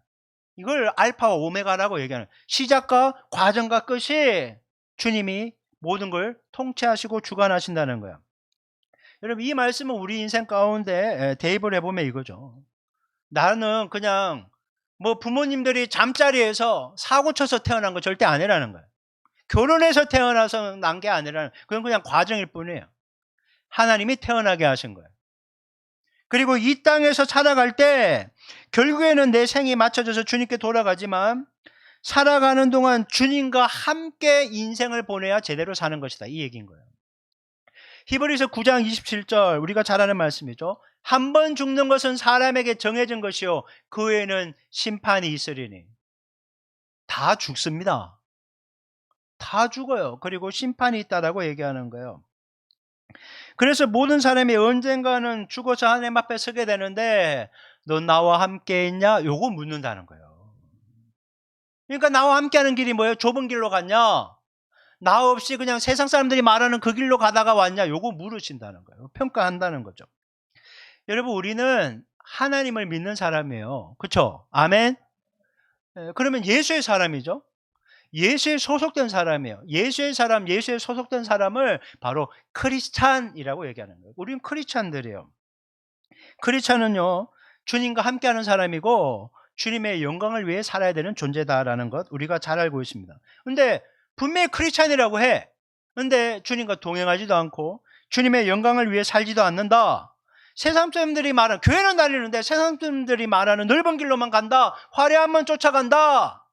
이걸 알파와 오메가라고 얘기하는 거예요. 시작과 과정과 끝이 주님이 모든 걸 통치하시고 주관하신다는 거예요. 여러분 이 말씀은 우리 인생 가운데 대입을 해보면 이거죠. 나는 그냥 부모님들이 잠자리에서 사고 쳐서 태어난 거 절대 아니라는 거예요. 결혼해서 태어나서 난 게 아니라는, 그건 그냥 과정일 뿐이에요. 하나님이 태어나게 하신 거예요. 그리고 이 땅에서 살아갈 때 결국에는 내 생이 맞춰져서 주님께 돌아가지만 살아가는 동안 주님과 함께 인생을 보내야 제대로 사는 것이다. 이 얘기인 거예요. 히브리서 9장 27절 우리가 잘 아는 말씀이죠. 한 번 죽는 것은 사람에게 정해진 것이요 그 후에는 심판이 있으리니. 다 죽습니다. 다 죽어요. 그리고 심판이 있다라고 얘기하는 거예요. 그래서 모든 사람이 언젠가는 죽어서 하나님 앞에 서게 되는데 너 나와 함께 있냐? 요거 묻는다는 거예요. 그러니까 나와 함께하는 길이 뭐예요? 좁은 길로 갔냐? 나 없이 그냥 세상 사람들이 말하는 그 길로 가다가 왔냐? 요거 물으신다는 거예요. 평가한다는 거죠. 여러분 우리는 하나님을 믿는 사람이에요. 그렇죠? 아멘? 그러면 예수의 사람이죠. 예수에 소속된 사람이에요. 예수의 사람, 예수에 소속된 사람을 바로 크리스찬이라고 얘기하는 거예요. 우리는 크리스찬들이에요. 크리스찬은요, 주님과 함께하는 사람이고 주님의 영광을 위해 살아야 되는 존재다라는 것 우리가 잘 알고 있습니다. 근데 분명히 크리스찬이라고 해. 근데 주님과 동행하지도 않고 주님의 영광을 위해 살지도 않는다. 세상 사람들이 말하는, 교회는 다니는데 세상 사람들이 말하는 넓은 길로만 간다. 화려함만 쫓아간다.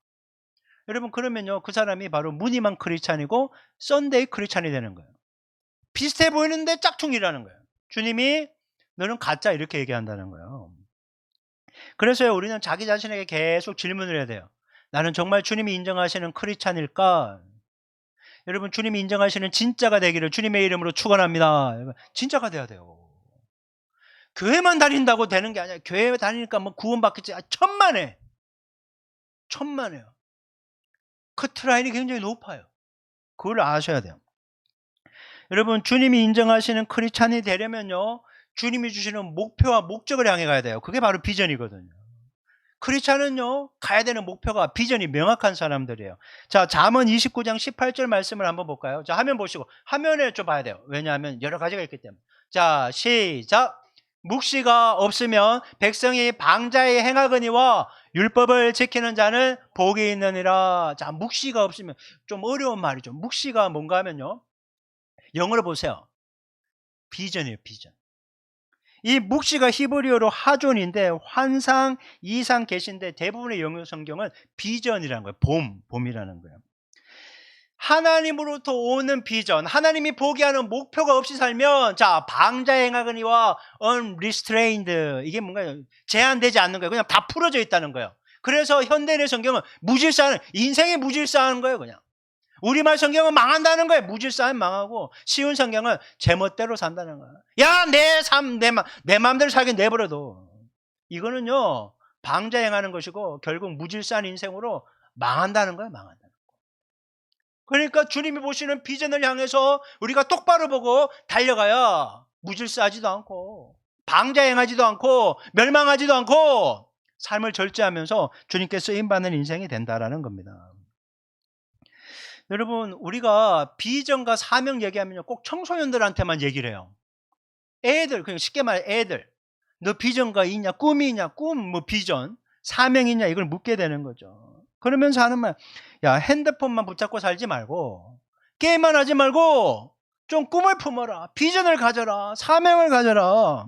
여러분 그러면요 그 사람이 바로 무늬만 크리스찬이고 썬데이 크리스찬이 되는 거예요. 비슷해 보이는데 짝퉁이라는 거예요. 주님이 너는 가짜 이렇게 얘기한다는 거예요. 그래서 우리는 자기 자신에게 계속 질문을 해야 돼요. 나는 정말 주님이 인정하시는 크리스찬일까? 여러분 주님이 인정하시는 진짜가 되기를 주님의 이름으로 축원합니다. 진짜가 돼야 돼요. 교회만 다닌다고 되는 게 아니야. 교회 다니니까 뭐 구원받겠지. 천만에. 천만에요. 커트라인이 굉장히 높아요. 그걸 아셔야 돼요. 여러분 주님이 인정하시는 크리스찬이 되려면요 주님이 주시는 목표와 목적을 향해 가야 돼요. 그게 바로 비전이거든요. 크리스찬은요 가야 되는 목표가 비전이 명확한 사람들이에요. 자 잠언 29장 18절 말씀을 한번 볼까요? 자 화면 보시고 화면에 좀 봐야 돼요. 왜냐하면 여러 가지가 있기 때문에. 자 시작. 묵시가 없으면 백성이 방자에 행하거니와 율법을 지키는 자는 복이 있느니라. 자 묵시가 없으면 좀 어려운 말이죠. 묵시가 뭔가 하면요 영어로 보세요. 비전이에요. 비전. 이 묵시가 히브리어로 하존인데 환상, 이상, 계시인데 대부분의 영어 성경은 비전이라는 거예요. 봄이라는 거예요. 하나님으로부터 오는 비전, 하나님이 보게 하는 목표가 없이 살면 자 방자에 행하거니와 unrestrained 이게 뭔가요? 제한되지 않는 거예요. 그냥 다 풀어져 있다는 거예요. 그래서 현대인의 성경은 무질서하는 인생이 무질서한 거예요. 그냥 우리말 성경은 망한다는 거예요. 무질서하면 망하고 쉬운 성경은 제멋대로 산다는 거예요. 야 내 삶 내 마음대로 살긴 내버려둬. 이거는요 방자에 행하는 것이고 결국 무질서한 인생으로 망한다는 거예요. 망한다는 거예요. 그러니까 주님이 보시는 비전을 향해서 우리가 똑바로 보고 달려가야 무질서하지도 않고 방자행하지도 않고 멸망하지도 않고 삶을 절제하면서 주님께 쓰임받는 인생이 된다라는 겁니다. 여러분 우리가 비전과 사명 얘기하면 꼭 청소년들한테만 얘기를 해요. 애들 그냥 쉽게 말해 애들 너 비전가 있냐 꿈이 있냐 꿈 뭐 비전 사명 있냐 이걸 묻게 되는 거죠. 그러면서 하는 말, 야 핸드폰만 붙잡고 살지 말고 게임만 하지 말고 좀 꿈을 품어라. 비전을 가져라. 사명을 가져라.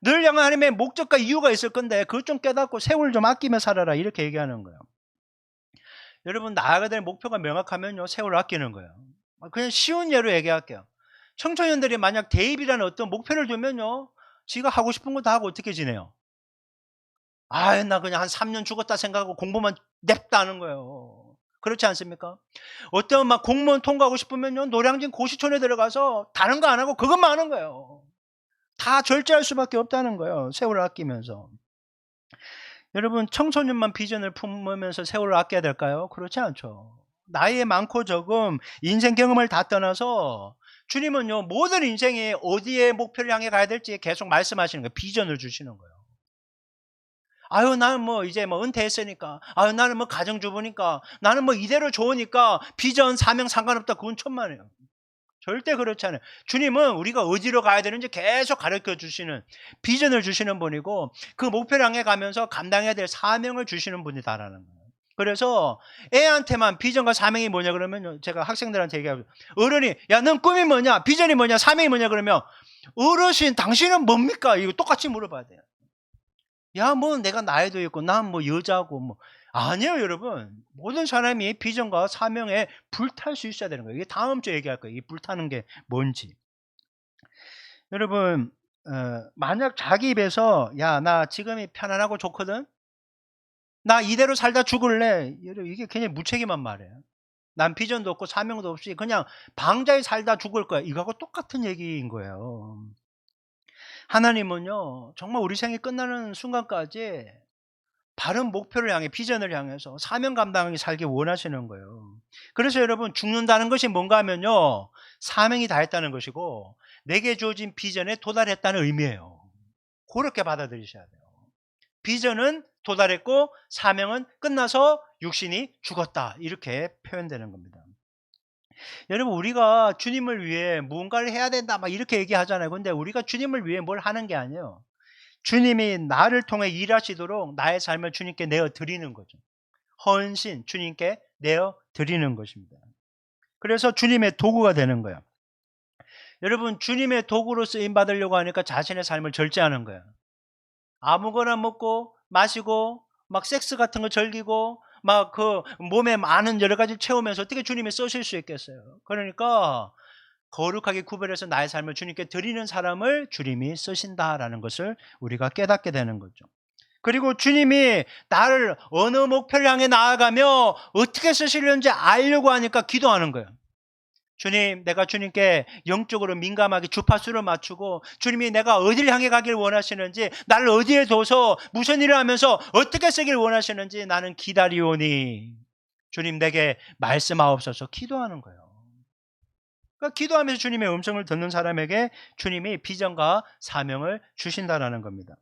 늘 향한 하나님의 목적과 이유가 있을 건데 그것 좀 깨닫고 세월 좀 아끼며 살아라. 이렇게 얘기하는 거예요. 여러분 나아가야 될 목표가 명확하면요 세월을 아끼는 거예요. 그냥 쉬운 예로 얘기할게요. 청소년들이 만약 대입이라는 어떤 목표를 두면요 지가 하고 싶은 거 다 하고 어떻게 지내요? 아, 나 그냥 한 3년 죽었다 생각하고 공부만 냅다 하는 거예요. 그렇지 않습니까? 어떤 막 공무원 통과하고 싶으면요 노량진 고시촌에 들어가서 다른 거 안 하고 그것만 하는 거예요. 다 절제할 수밖에 없다는 거예요. 세월을 아끼면서. 여러분 청소년만 비전을 품으면서 세월을 아껴야 될까요? 그렇지 않죠. 나이에 많고 적음 인생 경험을 다 떠나서 주님은요 모든 인생이 어디에 목표를 향해 가야 될지 계속 말씀하시는 거예요. 비전을 주시는 거예요. 아유 나는 뭐 이제 뭐 은퇴했으니까 아유 나는 뭐 가정주부니까 나는 뭐 이대로 좋으니까 비전 사명 상관없다. 그건 천만에요. 절대 그렇지 않아요. 주님은 우리가 어디로 가야 되는지 계속 가르쳐 주시는 비전을 주시는 분이고 그 목표를 향해 가면서 감당해야 될 사명을 주시는 분이다라는 거예요. 그래서 애한테만 비전과 사명이 뭐냐 그러면 제가 학생들한테 얘기하고 어른이 야 넌 꿈이 뭐냐 비전이 뭐냐 사명이 뭐냐 그러면 어르신 당신은 뭡니까? 이거 똑같이 물어봐야 돼요. 야 뭐 내가 나이도 있고 난 뭐 여자고 뭐 아니에요, 여러분. 모든 사람이 비전과 사명에 불탈 수 있어야 되는 거예요. 이게 다음 주에 얘기할 거예요. 이 불타는 게 뭔지. 여러분, 만약 자기 입에서 야, 나 지금이 편안하고 좋거든. 나 이대로 살다 죽을래. 여러분, 이게 그냥 무책임한 말이에요. 난 비전도 없고 사명도 없이 그냥 방자에 살다 죽을 거야. 이거하고 똑같은 얘기인 거예요. 하나님은요, 정말 우리 생이 끝나는 순간까지 바른 목표를 향해 비전을 향해서 사명 감당하게 살기 원하시는 거예요. 그래서 여러분, 죽는다는 것이 뭔가 하면요, 사명이 다했다는 것이고 내게 주어진 비전에 도달했다는 의미예요. 그렇게 받아들이셔야 돼요. 비전은 도달했고 사명은 끝나서 육신이 죽었다, 이렇게 표현되는 겁니다. 여러분, 우리가 주님을 위해 무언가를 해야 된다 막 이렇게 얘기하잖아요. 근데 우리가 주님을 위해 뭘 하는 게 아니에요. 주님이 나를 통해 일하시도록 나의 삶을 주님께 내어 드리는 거죠. 헌신, 주님께 내어 드리는 것입니다. 그래서 주님의 도구가 되는 거예요. 여러분, 주님의 도구로 쓰임 받으려고 하니까 자신의 삶을 절제하는 거예요. 아무거나 먹고 마시고 막 섹스 같은 거 즐기고 막 그 몸에 많은 여러 가지 채우면서 어떻게 주님이 쓰실 수 있겠어요. 그러니까 거룩하게 구별해서 나의 삶을 주님께 드리는 사람을 주님이 쓰신다라는 것을 우리가 깨닫게 되는 거죠. 그리고 주님이 나를 어느 목표를 향해 나아가며 어떻게 쓰시려는지 알려고 하니까 기도하는 거예요. 주님, 내가 주님께 영적으로 민감하게 주파수를 맞추고 주님이 내가 어디를 향해 가길 원하시는지, 나를 어디에 둬서 무슨 일을 하면서 어떻게 쓰길 원하시는지 나는 기다리오니 주님 내게 말씀하옵소서 기도하는 거예요. 그러니까 기도하면서 주님의 음성을 듣는 사람에게 주님이 비전과 사명을 주신다라는 겁니다.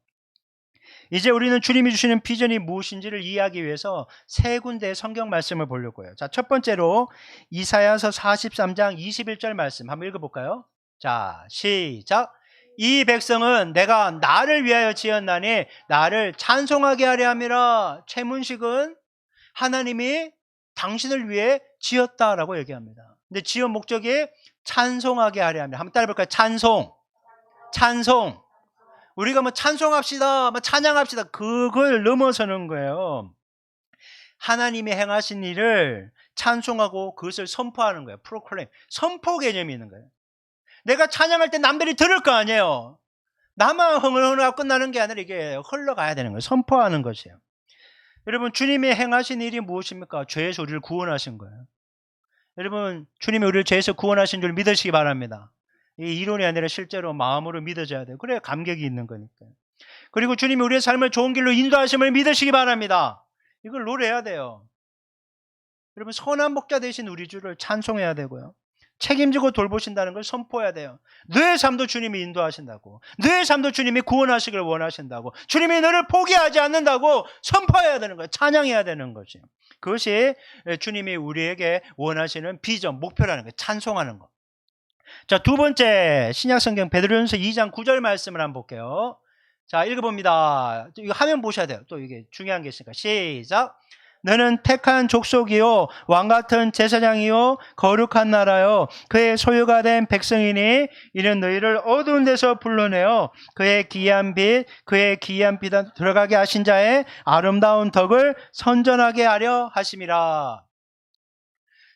이제 우리는 주님이 주시는 비전이 무엇인지를 이해하기 위해서 세 군데의 성경 말씀을 보려고 해요. 자, 첫 번째로 이사야서 43장 21절 말씀 한번 읽어볼까요? 자, 시작. 이 백성은 내가 나를 위하여 지었나니 나를 찬송하게 하려 함이라. 최문식은 하나님이 당신을 위해 지었다라고 얘기합니다. 근데 지은 목적이 찬송하게 하려 함이라. 한번 따라해볼까요? 찬송. 우리가 뭐 찬송합시다, 뭐 찬양합시다, 그걸 넘어서는 거예요. 하나님이 행하신 일을 찬송하고 그것을 선포하는 거예요. 프로클레임, 선포 개념이 있는 거예요. 내가 찬양할 때 남들이 들을 거 아니에요. 나만 흥얼흥얼하고 끝나는 게 아니라 이게 흘러가야 되는 거예요. 선포하는 것이에요. 여러분, 주님이 행하신 일이 무엇입니까? 죄에서 우리를 구원하신 거예요. 여러분, 주님이 우리를 죄에서 구원하신 줄 믿으시기 바랍니다. 이 이론이 아니라 실제로 마음으로 믿어져야 돼요. 그래야 감격이 있는 거니까요. 그리고 주님이 우리의 삶을 좋은 길로 인도하심을 믿으시기 바랍니다. 이걸 노래해야 돼요. 여러분, 선한 목자 되신 우리 주를 찬송해야 되고요. 책임지고 돌보신다는 걸 선포해야 돼요. 너의 삶도 주님이 인도하신다고, 너의 삶도 주님이 구원하시길 원하신다고, 주님이 너를 포기하지 않는다고 선포해야 되는 거예요. 찬양해야 되는 거죠. 그것이 주님이 우리에게 원하시는 비전, 목표라는 거예요. 찬송하는 거. 자, 두 번째, 신약성경 베드로전서 2장 9절 말씀을 한번 볼게요. 자, 읽어봅니다. 이거 화면 보셔야 돼요. 또 이게 중요한 게 있으니까. 시작. 너는 택한 족속이요 왕같은 제사장이요 거룩한 나라요 그의 소유가 된 백성이니 이는 너희를 어두운 데서 불러내어 그의 기이한 빛 들어가게 하신 자의 아름다운 덕을 선전하게 하려 하심이라.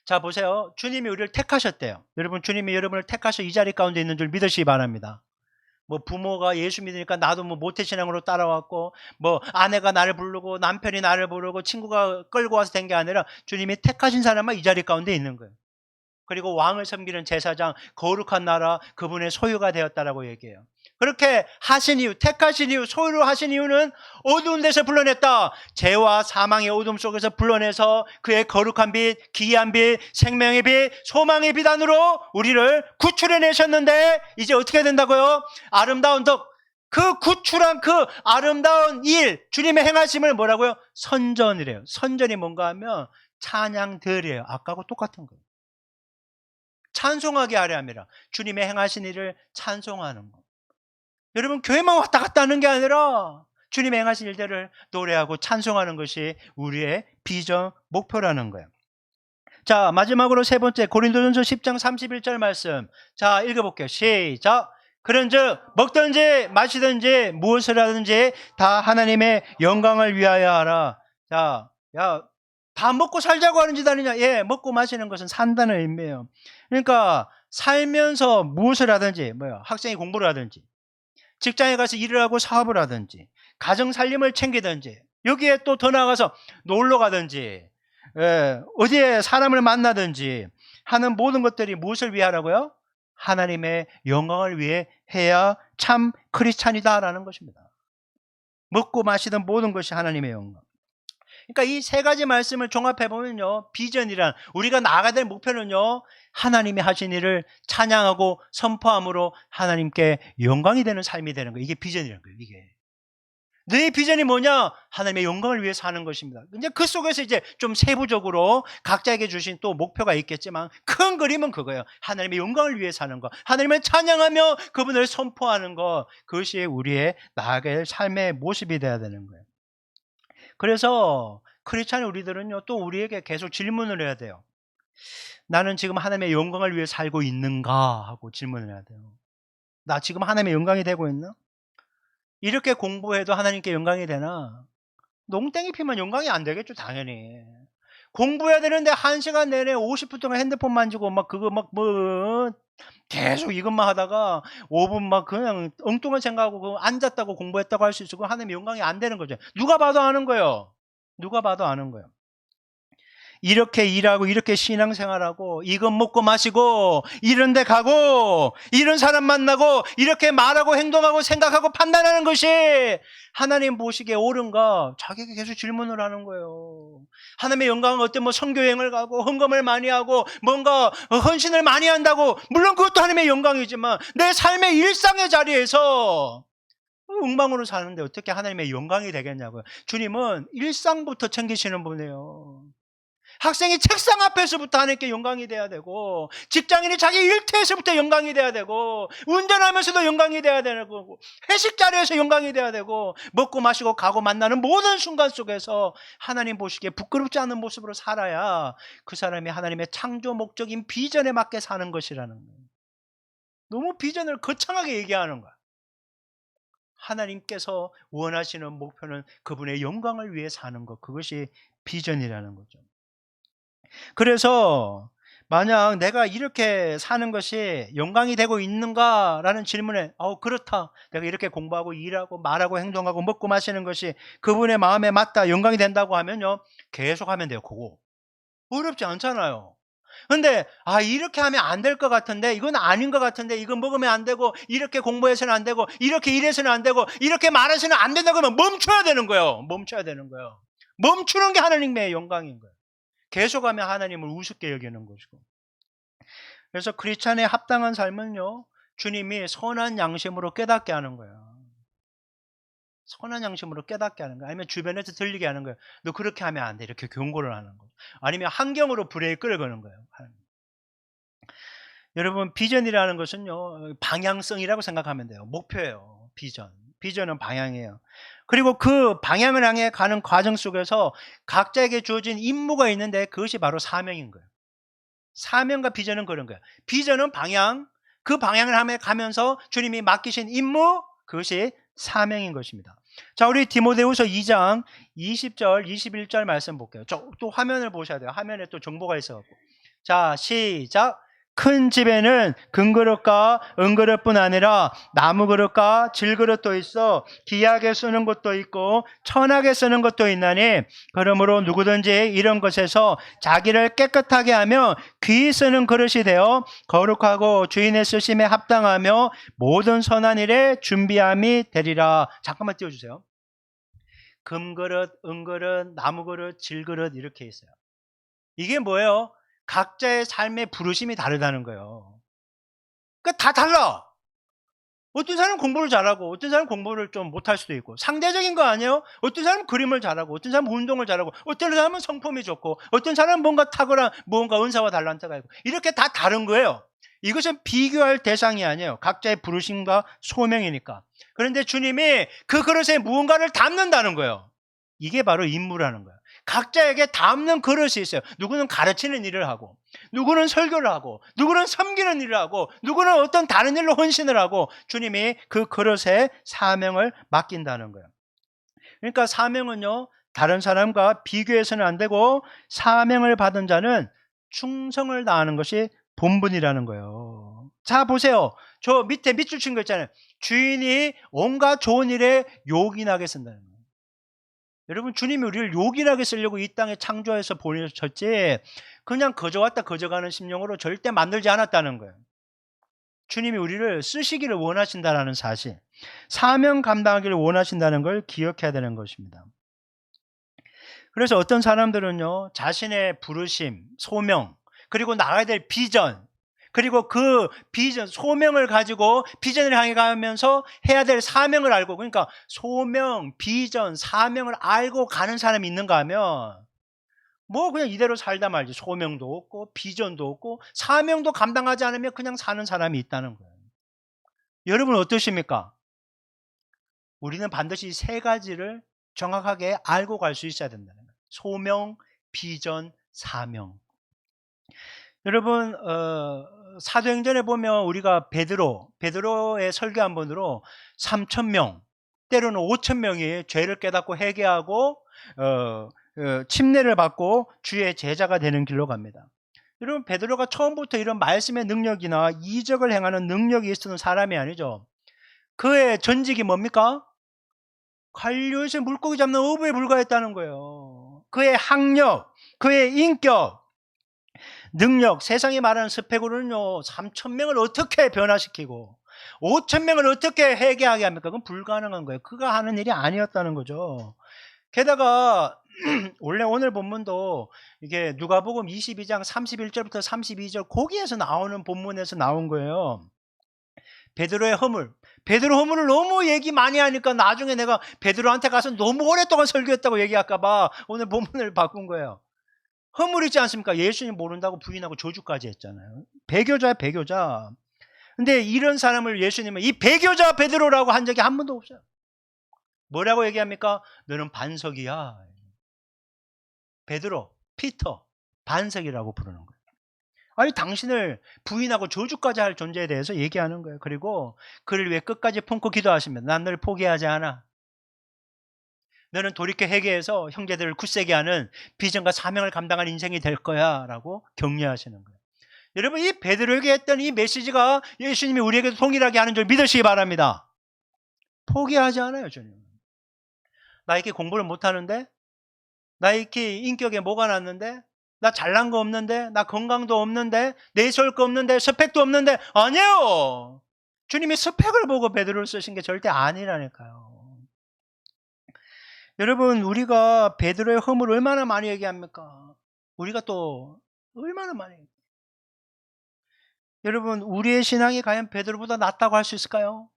자, 보세요. 주님이 우리를 택하셨대요. 여러분, 주님이 여러분을 택하셔 이 자리 가운데 있는 줄 믿으시기 바랍니다. 뭐 부모가 예수 믿으니까 나도 뭐 모태신앙으로 따라왔고, 뭐 아내가 나를 부르고 남편이 나를 부르고 친구가 끌고 와서 된 게 아니라 주님이 택하신 사람만 이 자리 가운데 있는 거예요. 그리고 왕을 섬기는 제사장, 거룩한 나라, 그분의 소유가 되었다라고 얘기해요. 그렇게 하신 이유, 택하신 이유, 소유로 하신 이유는 어두운 데서 불러냈다. 죄와 사망의 어둠 속에서 불러내서 그의 거룩한 빛, 기이한 빛, 생명의 빛, 소망의 빛 안으로 우리를 구출해내셨는데 이제 어떻게 된다고요? 아름다운 덕, 그 구출한 그 아름다운 일, 주님의 행하심을 뭐라고요? 선전이래요. 선전이 뭔가 하면 찬양들이에요. 아까하고 똑같은 거예요. 찬송하게 하려 함이라. 주님의 행하신 일을 찬송하는 거. 여러분, 교회만 왔다 갔다 하는 게 아니라 주님의 행하신 일들을 노래하고 찬송하는 것이 우리의 비전, 목표라는 거예요. 자, 마지막으로 세 번째, 고린도전서 10장 31절 말씀. 자, 읽어볼게요. 시작. 그런즉 먹든지 마시든지 무엇을 하든지 다 하나님의 영광을 위하여 하라. 자, 야, 다 먹고 살자고 하는 짓 아니냐? 예, 먹고 마시는 것은 산다는 의미예요. 그러니까 살면서 무엇을 하든지, 학생이 공부를 하든지, 직장에 가서 일을 하고 사업을 하든지, 가정 살림을 챙기든지, 여기에 또 더 나아가서 놀러 가든지, 예, 어디에 사람을 만나든지 하는 모든 것들이 무엇을 위해 하라고요? 하나님의 영광을 위해 해야 참 크리스찬이다라는 것입니다. 먹고 마시던 모든 것이 하나님의 영광. 그러니까 이 세 가지 말씀을 종합해 보면요, 비전이란, 우리가 나아가야 될 목표는요, 하나님이 하신 일을 찬양하고 선포함으로 하나님께 영광이 되는 삶이 되는 거예요. 이게 비전이라는 거예요. 이게 너의 비전이 뭐냐? 하나님의 영광을 위해 사는 것입니다. 이제 그 속에서 이제 좀 세부적으로 각자에게 주신 또 목표가 있겠지만 큰 그림은 그거예요. 하나님의 영광을 위해 사는 것, 하나님을 찬양하며 그분을 선포하는 것, 그것이 우리의 나아갈 삶의 모습이 되어야 되는 거예요. 그래서 크리스찬 우리들은요, 또 우리에게 계속 질문을 해야 돼요. 나는 지금 하나님의 영광을 위해 살고 있는가 하고 질문을 해야 돼요. 나 지금 하나님의 영광이 되고 있나? 이렇게 공부해도 하나님께 영광이 되나? 농땡이 피면 영광이 안 되겠죠, 당연히. 공부해야 되는데 1시간 내내 50분 동안 핸드폰 만지고 계속 이것만 하다가 5분 그냥 엉뚱한 생각하고 앉았다고 공부했다고 할 수 있어. 그건 하나님의 영광이 안 되는 거죠. 누가 봐도 아는 거예요. 누가 봐도 아는 거예요. 이렇게 일하고 이렇게 신앙생활하고 이것 먹고 마시고 이런 데 가고 이런 사람 만나고 이렇게 말하고 행동하고 생각하고 판단하는 것이 하나님 보시기에 옳은가? 자기에게 계속 질문을 하는 거예요. 하나님의 영광은 어떤 선교여행을 가고 헌금을 많이 하고 뭔가 헌신을 많이 한다고, 물론 그것도 하나님의 영광이지만 내 삶의 일상의 자리에서 엉망으로 사는데 어떻게 하나님의 영광이 되겠냐고요. 주님은 일상부터 챙기시는 분이에요. 학생이 책상 앞에서부터 하나님께 영광이 돼야 되고, 직장인이 자기 일터에서부터 영광이 돼야 되고, 운전하면서도 영광이 돼야 되고, 회식 자리에서 영광이 돼야 되고, 먹고 마시고 가고 만나는 모든 순간 속에서 하나님 보시기에 부끄럽지 않은 모습으로 살아야 그 사람이 하나님의 창조 목적인 비전에 맞게 사는 것이라는 거예요. 너무 비전을 거창하게 얘기하는 거야. 하나님께서 원하시는 목표는 그분의 영광을 위해 사는 것, 그것이 비전이라는 거죠. 그래서 만약 내가 이렇게 사는 것이 영광이 되고 있는가라는 질문에 그렇다, 내가 이렇게 공부하고 일하고 말하고 행동하고 먹고 마시는 것이 그분의 마음에 맞다, 영광이 된다고 하면요, 계속 하면 돼요. 그거 어렵지 않잖아요. 근데 이렇게 하면 안 될 것 같은데, 이건 아닌 것 같은데, 이건 먹으면 안 되고, 이렇게 공부해서는 안 되고, 이렇게 일해서는 안 되고, 이렇게 말해서는 안 된다고 하면 멈춰야 되는 거예요. 멈춰야 되는 거예요. 멈추는 게 하나님의 영광인 거예요. 계속하면 하나님을 우습게 여기는 것이고. 그래서 크리스찬의 합당한 삶은요, 주님이 선한 양심으로 깨닫게 하는 거예요. 선한 양심으로 깨닫게 하는 거예요. 아니면 주변에서 들리게 하는 거예요. 너 그렇게 하면 안 돼, 이렇게 경고를 하는 거예요. 아니면 환경으로 브레이크를 거는 거예요. 여러분, 비전이라는 것은요, 방향성이라고 생각하면 돼요. 목표예요. 비전은 방향이에요. 그리고 그 방향을 향해 가는 과정 속에서 각자에게 주어진 임무가 있는데 그것이 바로 사명인 거예요. 사명과 비전은 그런 거예요. 비전은 방향, 그 방향을 향해 가면서 주님이 맡기신 임무, 그것이 사명인 것입니다. 자, 우리 디모데후서 2장 20절, 21절 말씀 볼게요. 또 화면을 보셔야 돼요. 화면에 또 정보가 있어갖고. 자, 시작. 큰 집에는 금그릇과 은그릇뿐 아니라 나무그릇과 질그릇도 있어 귀하게 쓰는 것도 있고 천하게 쓰는 것도 있나니, 그러므로 누구든지 이런 것에서 자기를 깨끗하게 하며 귀히 쓰는 그릇이 되어 거룩하고 주인의 쓰심에 합당하며 모든 선한 일에 준비함이 되리라. 잠깐만 띄워주세요. 금그릇, 은그릇, 나무그릇, 질그릇 이렇게 있어요. 이게 뭐예요? 각자의 삶의 부르심이 다르다는 거예요. 그러니까 다 달라. 어떤 사람은 공부를 잘하고 어떤 사람은 공부를 좀 못할 수도 있고, 상대적인 거 아니에요? 어떤 사람은 그림을 잘하고 어떤 사람은 운동을 잘하고 어떤 사람은 성품이 좋고 어떤 사람은 뭔가 탁월한 무언가 은사와 달란트가 있고, 이렇게 다 다른 거예요. 이것은 비교할 대상이 아니에요. 각자의 부르심과 소명이니까. 그런데 주님이 그 그릇에 무언가를 담는다는 거예요. 이게 바로 임무라는 거예요. 각자에게 담는 그릇이 있어요. 누구는 가르치는 일을 하고, 누구는 설교를 하고, 누구는 섬기는 일을 하고, 누구는 어떤 다른 일로 헌신을 하고, 주님이 그 그릇에 사명을 맡긴다는 거예요. 그러니까 사명은요, 다른 사람과 비교해서는 안 되고 사명을 받은 자는 충성을 다하는 것이 본분이라는 거예요. 자, 보세요. 저 밑에 밑줄 친 거 있잖아요. 주인이 온갖 좋은 일에 요긴하게 쓴다는 거예요. 여러분, 주님이 우리를 요긴하게 쓰려고 이 땅에 창조해서 보내셨지 그냥 거저 왔다 거저 가는 심령으로 절대 만들지 않았다는 거예요. 주님이 우리를 쓰시기를 원하신다는 사실, 사명 감당하기를 원하신다는 걸 기억해야 되는 것입니다. 그래서 어떤 사람들은요, 자신의 부르심, 소명, 그리고 나가야 될 비전, 그리고 그 비전, 소명을 가지고 비전을 향해 가면서 해야 될 사명을 알고, 그러니까 소명, 비전, 사명을 알고 가는 사람이 있는가 하면 뭐 그냥 이대로 살다 말지. 소명도 없고 비전도 없고 사명도 감당하지 않으면 그냥 사는 사람이 있다는 거예요. 여러분 어떠십니까? 우리는 반드시 세 가지를 정확하게 알고 갈 수 있어야 된다는 거예요. 소명, 비전, 사명. 여러분 사도행전에 보면 우리가 베드로의 설교 한 번으로 3,000명, 때로는 5,000명이 죄를 깨닫고 회개하고 침례를 받고 주의 제자가 되는 길로 갑니다. 여러분, 베드로가 처음부터 이런 말씀의 능력이나 이적을 행하는 능력이 있었던 사람이 아니죠. 그의 전직이 뭡니까? 관료에서 물고기 잡는 어부에 불과했다는 거예요. 그의 학력, 그의 인격, 능력, 세상이 말하는 스펙으로는요, 3,000명을 어떻게 변화시키고 5,000명을 어떻게 회개하게 합니까? 그건 불가능한 거예요. 그가 하는 일이 아니었다는 거죠. 게다가 원래 오늘 본문도 이게 누가복음 22장 31절부터 32절 거기에서 나오는 본문에서 나온 거예요. 베드로의 허물. 베드로 허물을 너무 얘기 많이 하니까 나중에 내가 베드로한테 가서 너무 오랫동안 설교했다고 얘기할까 봐 오늘 본문을 바꾼 거예요. 허물 있지 않습니까? 예수님 모른다고 부인하고 저주까지 했잖아요. 배교자야, 배교자. 근데 이런 사람을 예수님은 이 배교자 베드로라고 한 적이 한 번도 없어요. 뭐라고 얘기합니까? 너는 반석이야. 베드로, 피터, 반석이라고 부르는 거예요. 아니, 당신을 부인하고 저주까지 할 존재에 대해서 얘기하는 거예요. 그리고 그를 위해 끝까지 품고 기도하시면 난 너를 포기하지 않아. 너는 돌이켜 회개해서 형제들을 굳세게 하는 비전과 사명을 감당한 인생이 될 거야 라고 격려하시는 거예요. 여러분, 이 베드로에게 했던 이 메시지가 예수님이 우리에게도 동일하게 하는 줄 믿으시기 바랍니다. 포기하지 않아요. 주님. 나 이렇게 공부를 못하는데, 나 이렇게 인격에 뭐가 났는데, 나 잘난 거 없는데, 나 건강도 없는데, 내세울 거 없는데, 스펙도 없는데, 아니에요. 주님이 스펙을 보고 베드로를 쓰신 게 절대 아니라니까요. 여러분, 우리가 베드로의 허물을 얼마나 많이 얘기합니까? 우리가 또 얼마나 많이 얘기합니까? 여러분, 우리의 신앙이 과연 베드로보다 낫다고 할 수 있을까요?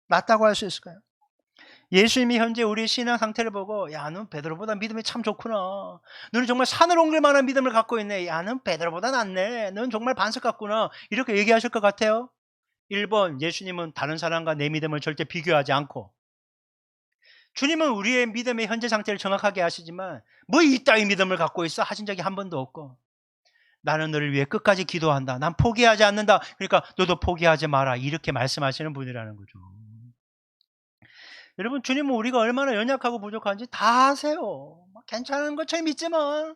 낫다고 할 수 있을까요? 예수님이 현재 우리의 신앙 상태를 보고, 야, 넌 베드로보다 믿음이 참 좋구나. 너는 정말 산을 옮길 만한 믿음을 갖고 있네. 야, 넌 베드로보다 낫네. 넌 정말 반석 같구나. 이렇게 얘기하실 것 같아요? 1번, 예수님은 다른 사람과 내 믿음을 절대 비교하지 않고, 주님은 우리의 믿음의 현재 상태를 정확하게 아시지만 뭐 이따위 믿음을 갖고 있어 하신 적이 한 번도 없고, 나는 너를 위해 끝까지 기도한다. 난 포기하지 않는다. 그러니까 너도 포기하지 마라. 이렇게 말씀하시는 분이라는 거죠. 여러분, 주님은 우리가 얼마나 연약하고 부족한지 다 아세요. 괜찮은 것처럼 믿지만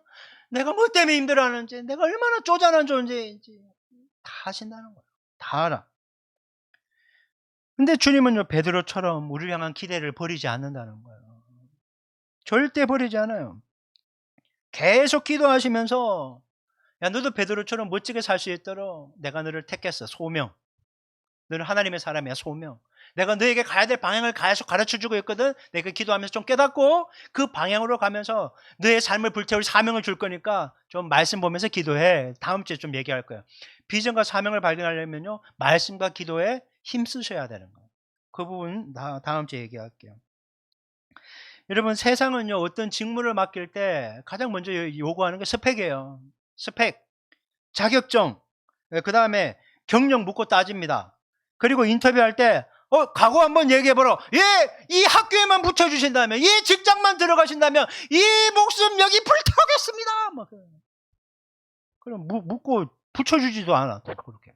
내가 뭐 때문에 힘들어하는지, 내가 얼마나 쪼잔한 존재인지 다 아신다는 거예요. 다 알아. 근데 주님은요, 베드로처럼 우리를 향한 기대를 버리지 않는다는 거예요. 절대 버리지 않아요. 계속 기도하시면서, 야, 너도 베드로처럼 멋지게 살 수 있도록 내가 너를 택했어. 소명. 너는 하나님의 사람이야. 소명. 내가 너에게 가야 될 방향을 계속 가르쳐주고 있거든. 내가 기도하면서 좀 깨닫고 그 방향으로 가면서 너의 삶을 불태울 사명을 줄 거니까 좀 말씀 보면서 기도해. 다음 주에 좀 얘기할 거예요. 비전과 사명을 발견하려면요, 말씀과 기도에 힘쓰셔야 되는 거예요. 그 부분 다음 주에 얘기할게요. 여러분, 세상은요, 어떤 직무를 맡길 때 가장 먼저 요구하는 게 스펙이에요. 스펙, 자격증, 그 다음에 경력 묻고 따집니다. 그리고 인터뷰할 때 각오 한번 얘기해보라. 예, 이 학교에만 붙여주신다면, 이 직장만 들어가신다면 이 목숨 여기 불태우겠습니다. 막 그럼 묻고 붙여주지도 않아. 그렇게.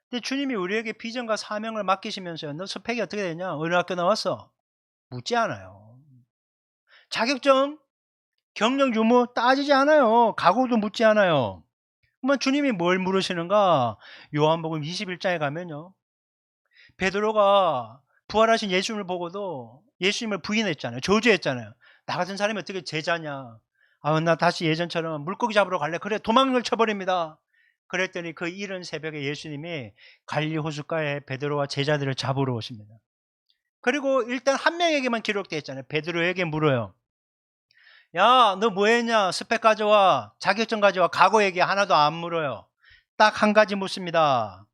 근데 주님이 우리에게 비전과 사명을 맡기시면서요, 너 스펙이 어떻게 되냐? 어느 학교 나왔어? 묻지 않아요. 자격증, 경력 유무 따지지 않아요. 각오도 묻지 않아요. 그러면 주님이 뭘 물으시는가? 요한복음 21장에 가면요. 베드로가 부활하신 예수님을 보고도 예수님을 부인했잖아요. 저주했잖아요. 나 같은 사람이 어떻게 제자냐. 나 다시 예전처럼 물고기 잡으러 갈래. 그래, 도망을 쳐버립니다. 그랬더니 그 이른 새벽에 예수님이 갈릴리 호숫가에 베드로와 제자들을 잡으러 오십니다. 그리고 일단 한 명에게만 기록되어 있잖아요. 베드로에게 물어요. 야, 너 뭐 했냐? 스펙 가져와. 자격증 가져와. 각오 얘기 하나도 안 물어요. 딱 한 가지 묻습니다.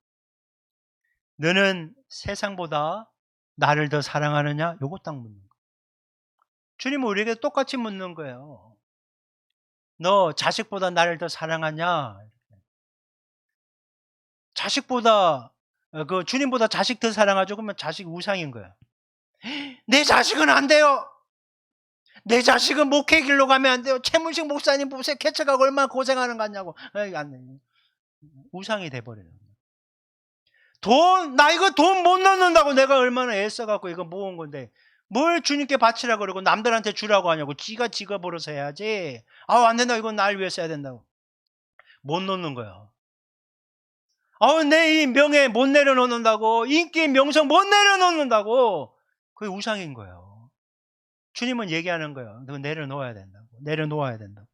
너는 세상보다 나를 더 사랑하느냐? 요거 딱 묻는 거예요. 주님은 우리에게 똑같이 묻는 거예요. 너 자식보다 나를 더 사랑하냐? 자식보다 그 주님보다 자식 더 사랑하죠? 그러면 자식 우상인 거예요. 내 자식은 안 돼요. 내 자식은 목회 길로 가면 안 돼요. 최문식 목사님 보세요. 개척하고 얼마나 고생하는 거 같냐고. 안 돼요. 우상이 돼버려요. 나 이거 돈 못 넣는다고 내가 얼마나 애써갖고 이거 모은 건데 뭘 주님께 바치라 그러고 남들한테 주라고 하냐고. 지가 벌어서 해야지. 안 된다. 이건 날 위해 써야 된다고. 못 넣는 거야. 내 이 명예 못 내려놓는다고. 인기 명성 못 내려놓는다고. 그게 우상인 거예요. 주님은 얘기하는 거예요. 너 내려놓아야 된다고. 내려놓아야 된다고.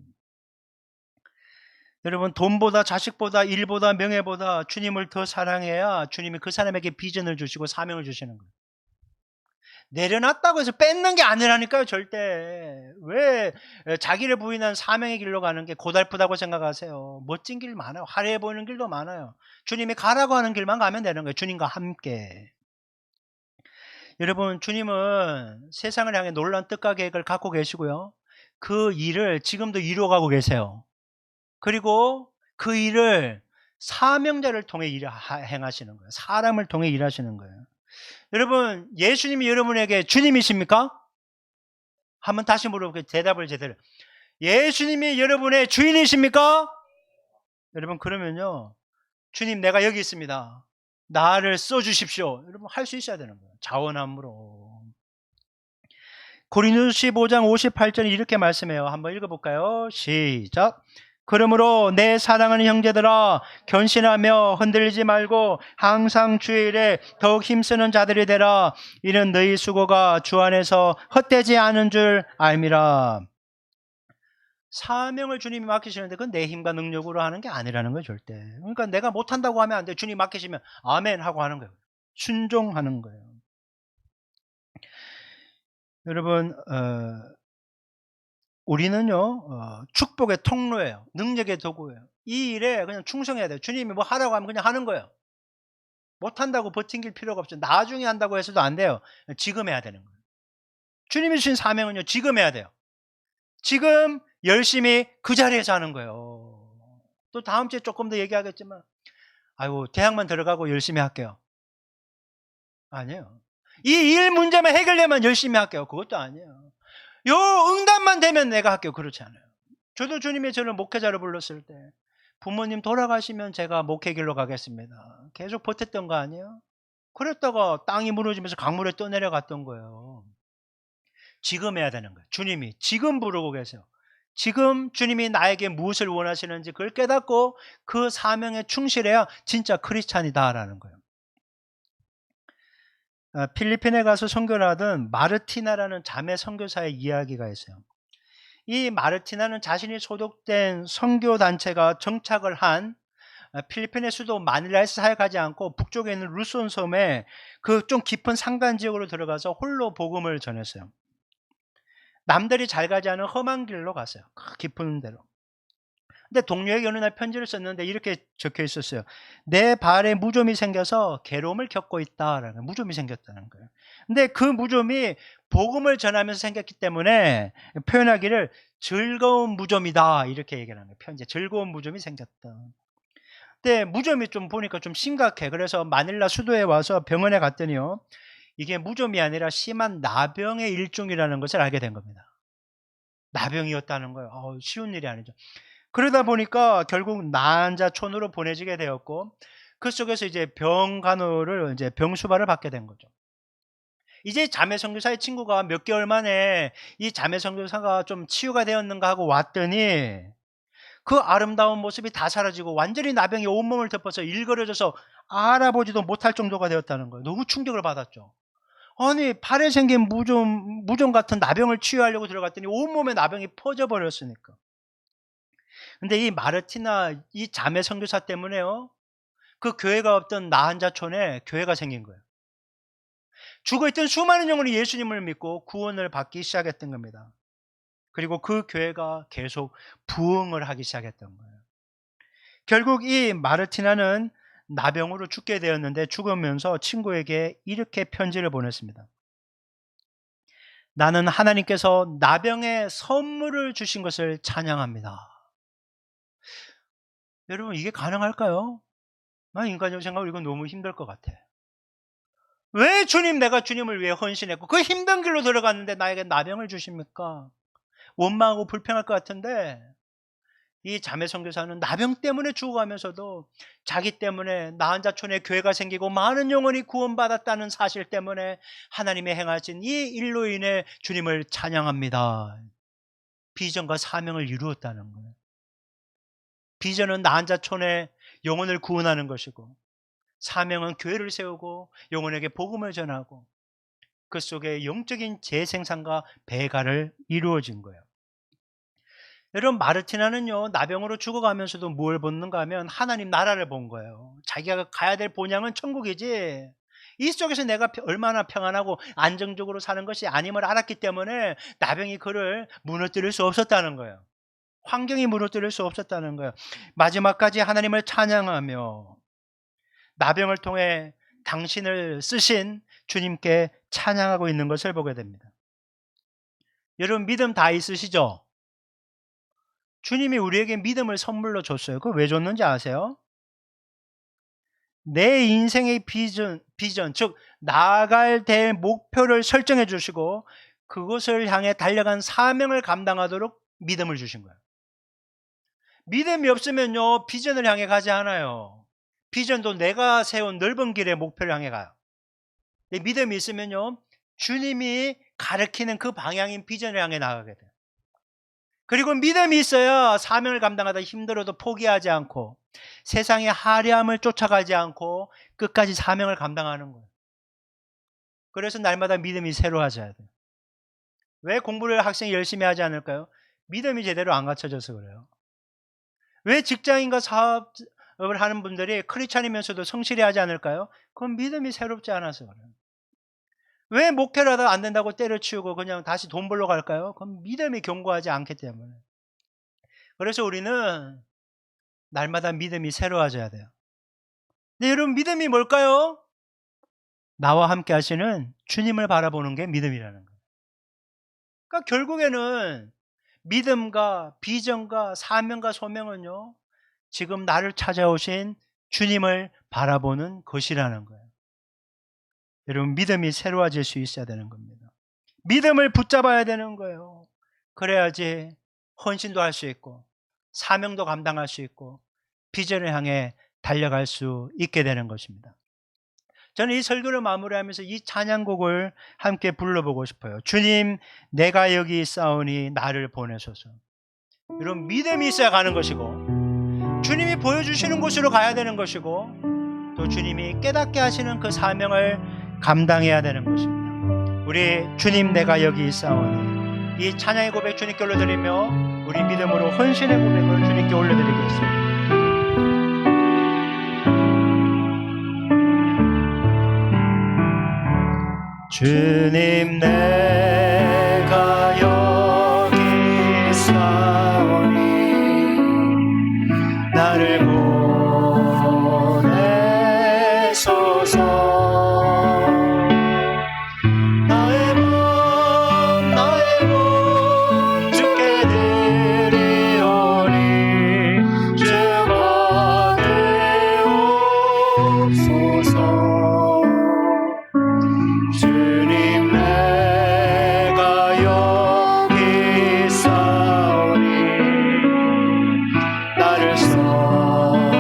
여러분, 돈보다 자식보다 일보다 명예보다 주님을 더 사랑해야 주님이 그 사람에게 비전을 주시고 사명을 주시는 거예요. 내려놨다고 해서 뺏는 게 아니라니까요. 절대. 왜 자기를 부인한 사명의 길로 가는 게 고달프다고 생각하세요. 멋진 길 많아요. 화려해 보이는 길도 많아요. 주님이 가라고 하는 길만 가면 되는 거예요. 주님과 함께. 여러분, 주님은 세상을 향해 놀라운 뜻과 계획을 갖고 계시고요. 그 일을 지금도 이루어가고 계세요. 그리고 그 일을 사명자를 통해 행하시는 거예요. 사람을 통해 일하시는 거예요. 여러분, 예수님이 여러분에게 주님이십니까? 한번 다시 물어볼게요. 대답을 제대로. 예수님이 여러분의 주인이십니까? 여러분, 그러면요. 주님, 내가 여기 있습니다. 나를 써주십시오. 여러분, 할 수 있어야 되는 거예요. 자원함으로. 고린도서 15장 58절에 이렇게 말씀해요. 한번 읽어볼까요? 시작. 그러므로 내 사랑하는 형제들아, 견신하며 흔들리지 말고 항상 주의 일에 더욱 힘쓰는 자들이 되라. 이는 너희 수고가 주 안에서 헛되지 않은 줄 알미라. 사명을 주님이 맡기시는데 그건 내 힘과 능력으로 하는 게 아니라는 거예요. 절대. 그러니까 내가 못한다고 하면 안 돼. 주님 맡기시면 아멘 하고 하는 거예요. 순종하는 거예요. 여러분, 우리는요, 축복의 통로예요. 능력의 도구예요. 이 일에 그냥 충성해야 돼요. 주님이 뭐 하라고 하면 그냥 하는 거예요. 못한다고 버팅길 필요가 없죠. 나중에 한다고 해서도 안 돼요. 지금 해야 되는 거예요. 주님이 주신 사명은요, 지금 해야 돼요. 지금 열심히 그 자리에서 하는 거예요. 또 다음 주에 조금 더 얘기하겠지만, 아이고, 대학만 들어가고 열심히 할게요. 아니에요. 이 일 문제만 해결되면 열심히 할게요. 그것도 아니에요. 요 응답만 되면 내가 할게요. 그렇지 않아요. 저도 주님이 저를 목회자로 불렀을 때 부모님 돌아가시면 제가 목회 길로 가겠습니다. 계속 버텼던 거 아니에요? 그랬다가 땅이 무너지면서 강물에 떠내려갔던 거예요. 지금 해야 되는 거예요. 주님이 지금 부르고 계세요. 지금 주님이 나에게 무엇을 원하시는지 그걸 깨닫고 그 사명에 충실해야 진짜 크리스찬이다라는 거예요. 필리핀에 가서 선교를 하던 마르티나라는 자매 선교사의 이야기가 있어요. 이 마르티나는 자신이 소속된 선교단체가 정착을 한 필리핀의 수도 마닐라에서 사역하지 않고 북쪽에 있는 루손 섬에 그 좀 깊은 산간 지역으로 들어가서 홀로 복음을 전했어요. 남들이 잘 가지 않은 험한 길로 갔어요. 깊은 데로. 근데 동료에게 어느 날 편지를 썼는데 이렇게 적혀 있었어요. 내 발에 무좀이 생겨서 괴로움을 겪고 있다라는, 무좀이 생겼다는 거예요. 근데 그 무좀이 복음을 전하면서 생겼기 때문에 표현하기를 즐거운 무좀이다 이렇게 얘기를 하는 거예요. 편지에 즐거운 무좀이 생겼다. 근데 무좀이 좀 보니까 좀 심각해. 그래서 마닐라 수도에 와서 병원에 갔더니요, 이게 무좀이 아니라 심한 나병의 일종이라는 것을 알게 된 겁니다. 나병이었다는 거예요. 쉬운 일이 아니죠. 그러다 보니까 결국 난자촌으로 보내지게 되었고, 그 속에서 이제 병간호를, 이제 병수발을 받게 된 거죠. 이제 자매 선교사의 친구가 몇 개월 만에 이 자매 선교사가 좀 치유가 되었는가 하고 왔더니 그 아름다운 모습이 다 사라지고 완전히 나병이 온몸을 덮어서 일그러져서 알아보지도 못할 정도가 되었다는 거예요. 너무 충격을 받았죠. 아니, 팔에 생긴 무좀 같은 나병을 치유하려고 들어갔더니 온몸에 나병이 퍼져버렸으니까. 근데 이 마르티나 이 자매 선교사 때문에요, 그 교회가 없던 나한자촌에 교회가 생긴 거예요. 죽어있던 수많은 영혼이 예수님을 믿고 구원을 받기 시작했던 겁니다. 그리고 그 교회가 계속 부흥을 하기 시작했던 거예요. 결국 이 마르티나는 나병으로 죽게 되었는데 죽으면서 친구에게 이렇게 편지를 보냈습니다. 나는 하나님께서 나병에 선물을 주신 것을 찬양합니다. 여러분, 이게 가능할까요? 난 인간적으로 생각하면 이건 너무 힘들 것 같아. 왜 주님, 내가 주님을 위해 헌신했고 그 힘든 길로 들어갔는데 나에게 나병을 주십니까? 원망하고 불평할 것 같은데, 이 자매 선교사는 나병 때문에 죽어가면서도 자기 때문에 나한자촌에 교회가 생기고 많은 영혼이 구원받았다는 사실 때문에 하나님의 행하신 이 일로 인해 주님을 찬양합니다. 비전과 사명을 이루었다는 거예요. 비전은 나한자촌에 영혼을 구원하는 것이고, 사명은 교회를 세우고 영혼에게 복음을 전하고, 그 속에 영적인 재생산과 배가를 이루어진 거예요. 여러분, 마르티나는요, 나병으로 죽어가면서도 뭘 보는가 하면 하나님 나라를 본 거예요. 자기가 가야 될 본향은 천국이지, 이 속에서 내가 얼마나 평안하고 안정적으로 사는 것이 아님을 알았기 때문에 나병이 그를 무너뜨릴 수 없었다는 거예요. 환경이 무너뜨릴 수 없었다는 거예요. 마지막까지 하나님을 찬양하며 나병을 통해 당신을 쓰신 주님께 찬양하고 있는 것을 보게 됩니다. 여러분, 믿음 다 있으시죠? 주님이 우리에게 믿음을 선물로 줬어요. 그걸 왜 줬는지 아세요? 내 인생의 비전, 즉 나아갈 될 목표를 설정해 주시고 그것을 향해 달려간 사명을 감당하도록 믿음을 주신 거예요. 믿음이 없으면요, 비전을 향해 가지 않아요. 비전도 내가 세운 넓은 길의 목표를 향해 가요. 근데 믿음이 있으면요, 주님이 가르치는 그 방향인 비전을 향해 나가게 돼요. 그리고 믿음이 있어야 사명을 감당하다 힘들어도 포기하지 않고 세상의 화려함을 쫓아가지 않고 끝까지 사명을 감당하는 거예요. 그래서 날마다 믿음이 새로워져야 돼요. 왜 공부를 학생이 열심히 하지 않을까요? 믿음이 제대로 안 갖춰져서 그래요. 왜 직장인과 사업을 하는 분들이 크리스찬이면서도 성실히 하지 않을까요? 그건 믿음이 새롭지 않아서 그래요. 왜 목회를 하다가 안 된다고 때려치우고 그냥 다시 돈 벌러 갈까요? 그건 믿음이 견고하지 않기 때문에. 그래서 우리는 날마다 믿음이 새로워져야 돼요. 근데 여러분, 믿음이 뭘까요? 나와 함께 하시는 주님을 바라보는 게 믿음이라는 거예요. 그러니까 결국에는 믿음과 비전과 사명과 소명은요, 지금 나를 찾아오신 주님을 바라보는 것이라는 거예요. 여러분, 믿음이 새로워질 수 있어야 되는 겁니다. 믿음을 붙잡아야 되는 거예요. 그래야지 헌신도 할 수 있고 사명도 감당할 수 있고 비전을 향해 달려갈 수 있게 되는 것입니다. 저는 이 설교를 마무리하면서 이 찬양곡을 함께 불러보고 싶어요. 주님, 내가 여기 있사오니 나를 보내소서. 여러분, 믿음이 있어야 가는 것이고 주님이 보여주시는 곳으로 가야 되는 것이고 또 주님이 깨닫게 하시는 그 사명을 감당해야 되는 것입니다. 우리 주님, 내가 여기 있사오니, 이 찬양의 고백 주님께 올려드리며 우리 믿음으로 헌신의 고백을 주님께 올려드리겠습니다. 주님, 내가 여기 있사오니 나를 보내소서. 나의 몸 주께 드리오니 주 받으옵소서. 주님, 내가 여기 있사오니 나를 써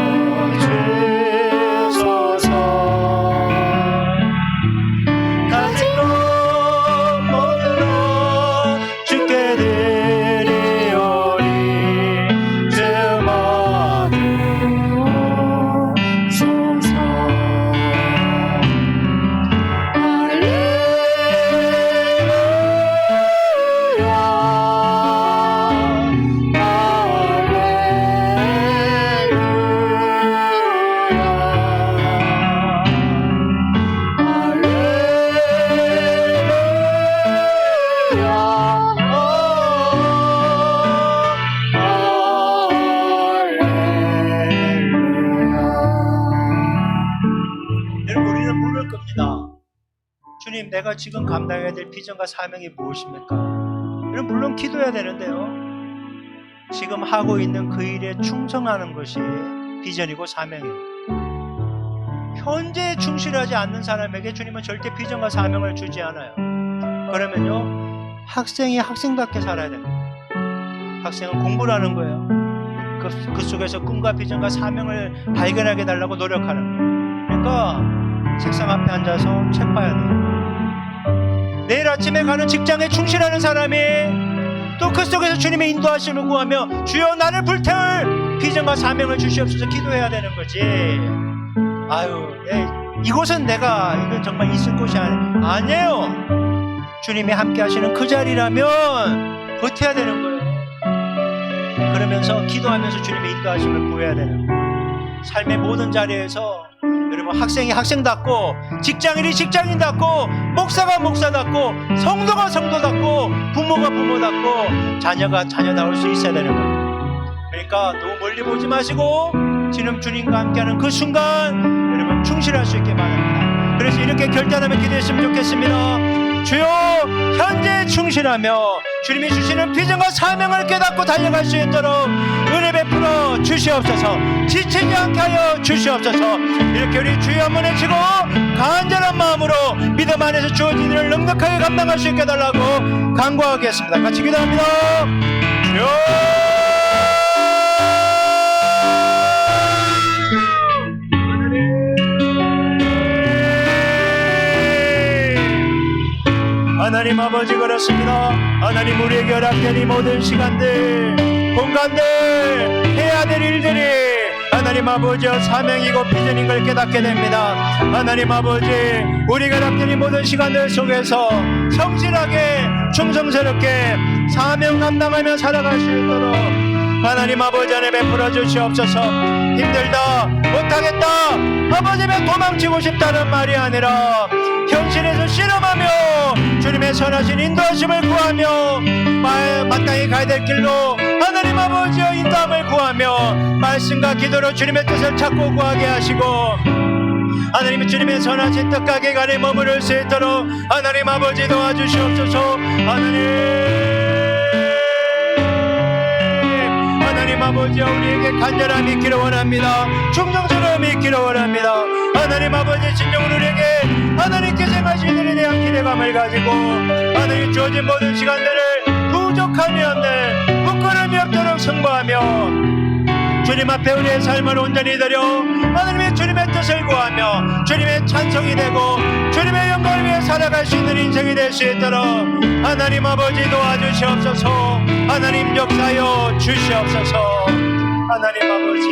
주님, 내가 지금 감당해야 될 비전과 사명이 무엇입니까? 이런 물론 기도해야 되는데요. 지금 하고 있는 그 일에 충성하는 것이 비전이고 사명이에요. 현재에 충실하지 않는 사람에게 주님은 절대 비전과 사명을 주지 않아요. 그러면요, 학생이 학생답게 살아야 됩니다. 학생은 공부를 하는 거예요. 그 속에서 꿈과 비전과 사명을 발견하게 해달라고 노력하는 거예요. 그러니까 책상 앞에 앉아서 책 봐야 돼요. 내일 아침에 가는 직장에 충실하는 사람이 또 그 속에서 주님의 인도하심을 구하며 주여 나를 불태울 비전과 사명을 주시옵소서 기도해야 되는 거지. 아유, 이곳은 내가 이건 정말 있을 곳이 아니에요. 주님이 함께 하시는 그 자리라면 버텨야 되는 거예요. 그러면서 기도하면서 주님의 인도하심을 구해야 되는 거예요. 삶의 모든 자리에서 여러분, 학생이 학생답고 직장인이 직장인답고 목사가 목사답고 성도가 성도답고 부모가 부모답고 자녀가 자녀다울 수 있어야 되는 거예요. 그러니까 너무 멀리 보지 마시고 지금 주님과 함께하는 그 순간 여러분 충실할 수 있게 바랍니다. 그래서 이렇게 결단하며 기도했으면 좋겠습니다. 주여, 현재 충실하며 주님이 주시는 비전과 사명을 깨닫고 달려갈 수 있도록 은혜 베풀어 주시옵소서. 지치지 않게 하여 주시옵소서. 이렇게 우리 주여 한번 외치고 간절한 마음으로 믿음 안에서 주어진 일을 넉넉하게 감당할 수 있게 해달라고 간구하겠습니다. 같이 기도합니다. 주여, 하나님 아버지, 그렇습니다. 하나님, 우리에게 허락된 이 모든 시간들, 공간들, 해야 될 일들이 하나님 아버지 사명이고 비전인 걸 깨닫게 됩니다. 하나님 아버지, 우리가 허락된 이 모든 시간들 속에서 성실하게 충성스럽게 사명 감당하며 살아갈 수 있도록 하나님 아버지 안에 베풀어 주시옵소서. 힘들다, 못하겠다, 아버지면 도망치고 싶다는 말이 아니라 현실에서 실험하며 주님의 선하신 인도하심을 구하며 마땅히 가야 될 길로 하나님 아버지의 인도함을 구하며 말씀과 기도로 주님의 뜻을 찾고 구하게 하시고 하나님이 주님의 선하신 뜻 가게 안에 머무를 수 있도록 하나님 아버지 도와주시옵소서. 하나님 아버지, 우리에게 간절함이 있기를 원합니다. 충성스러움이 있기를 원합니다. 하나님 아버지, 진정으로 우리에게 하나님께서 행하신 일에 대한 기대감을 가지고 하나님 주어진 모든 시간들을 부족함이 없는 부끄러움이 없도록 승부하며 주님 앞에 우리의 삶을 온전히 드려 하나님의 주님의 뜻을 구하며 주님의 찬송이 되고 주님의 영광을 위해 살아갈 수 있는 인생이 될 수 있도록 하나님 아버지 도와주시옵소서. 하나님 역사여 주시옵소서. 하나님 아버지,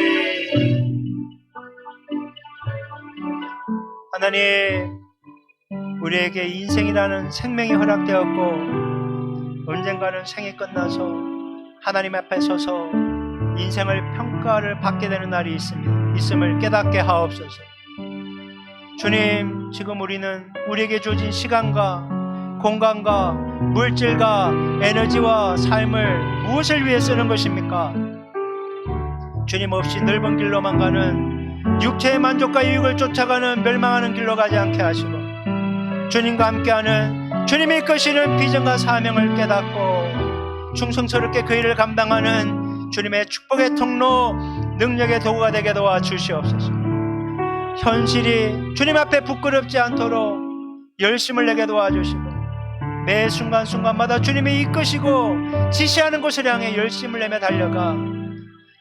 하나님, 우리에게 인생이라는 생명이 허락되었고 언젠가는 생이 끝나서 하나님 앞에 서서 인생을 평가를 받게 되는 날이 있음을 깨닫게 하옵소서. 주님, 지금 우리는 우리에게 주어진 시간과 공간과 물질과 에너지와 삶을 무엇을 위해 쓰는 것입니까? 주님 없이 넓은 길로만 가는 육체의 만족과 유익을 쫓아가는 멸망하는 길로 가지 않게 하시고 주님과 함께하는 주님이 이끄시는 비전과 사명을 깨닫고 충성스럽게 그 일을 감당하는 주님의 축복의 통로, 능력의 도구가 되게 도와주시옵소서. 현실이 주님 앞에 부끄럽지 않도록 열심을 내게 도와주시고 매 순간순간마다 주님이 이끄시고 지시하는 곳을 향해 열심을 내며 달려가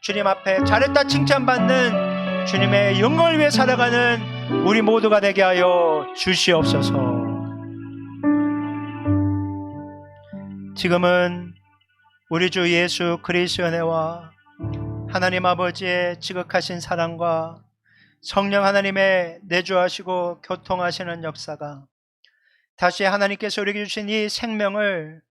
주님 앞에 잘했다 칭찬받는 주님의 영광을 위해 살아가는 우리 모두가 되게 하여 주시옵소서. 지금은 우리 주 예수 그리스도의 은혜와 하나님 아버지의 지극하신 사랑과 성령 하나님의 내주하시고 교통하시는 역사가 다시 하나님께서 우리에게 주신 이 생명을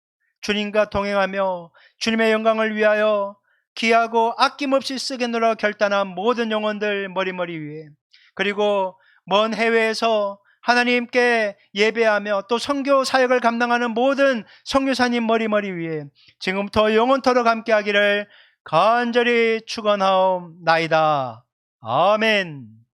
주님과 동행하며 주님의 영광을 위하여 귀하고 아낌없이 쓰겠노라 결단한 모든 영혼들 머리머리 위에, 그리고 먼 해외에서 하나님께 예배하며 또 선교 사역을 감당하는 모든 선교사님 머리머리 위에 지금부터 영원토록 함께하기를 간절히 축원하옵나이다. 아멘.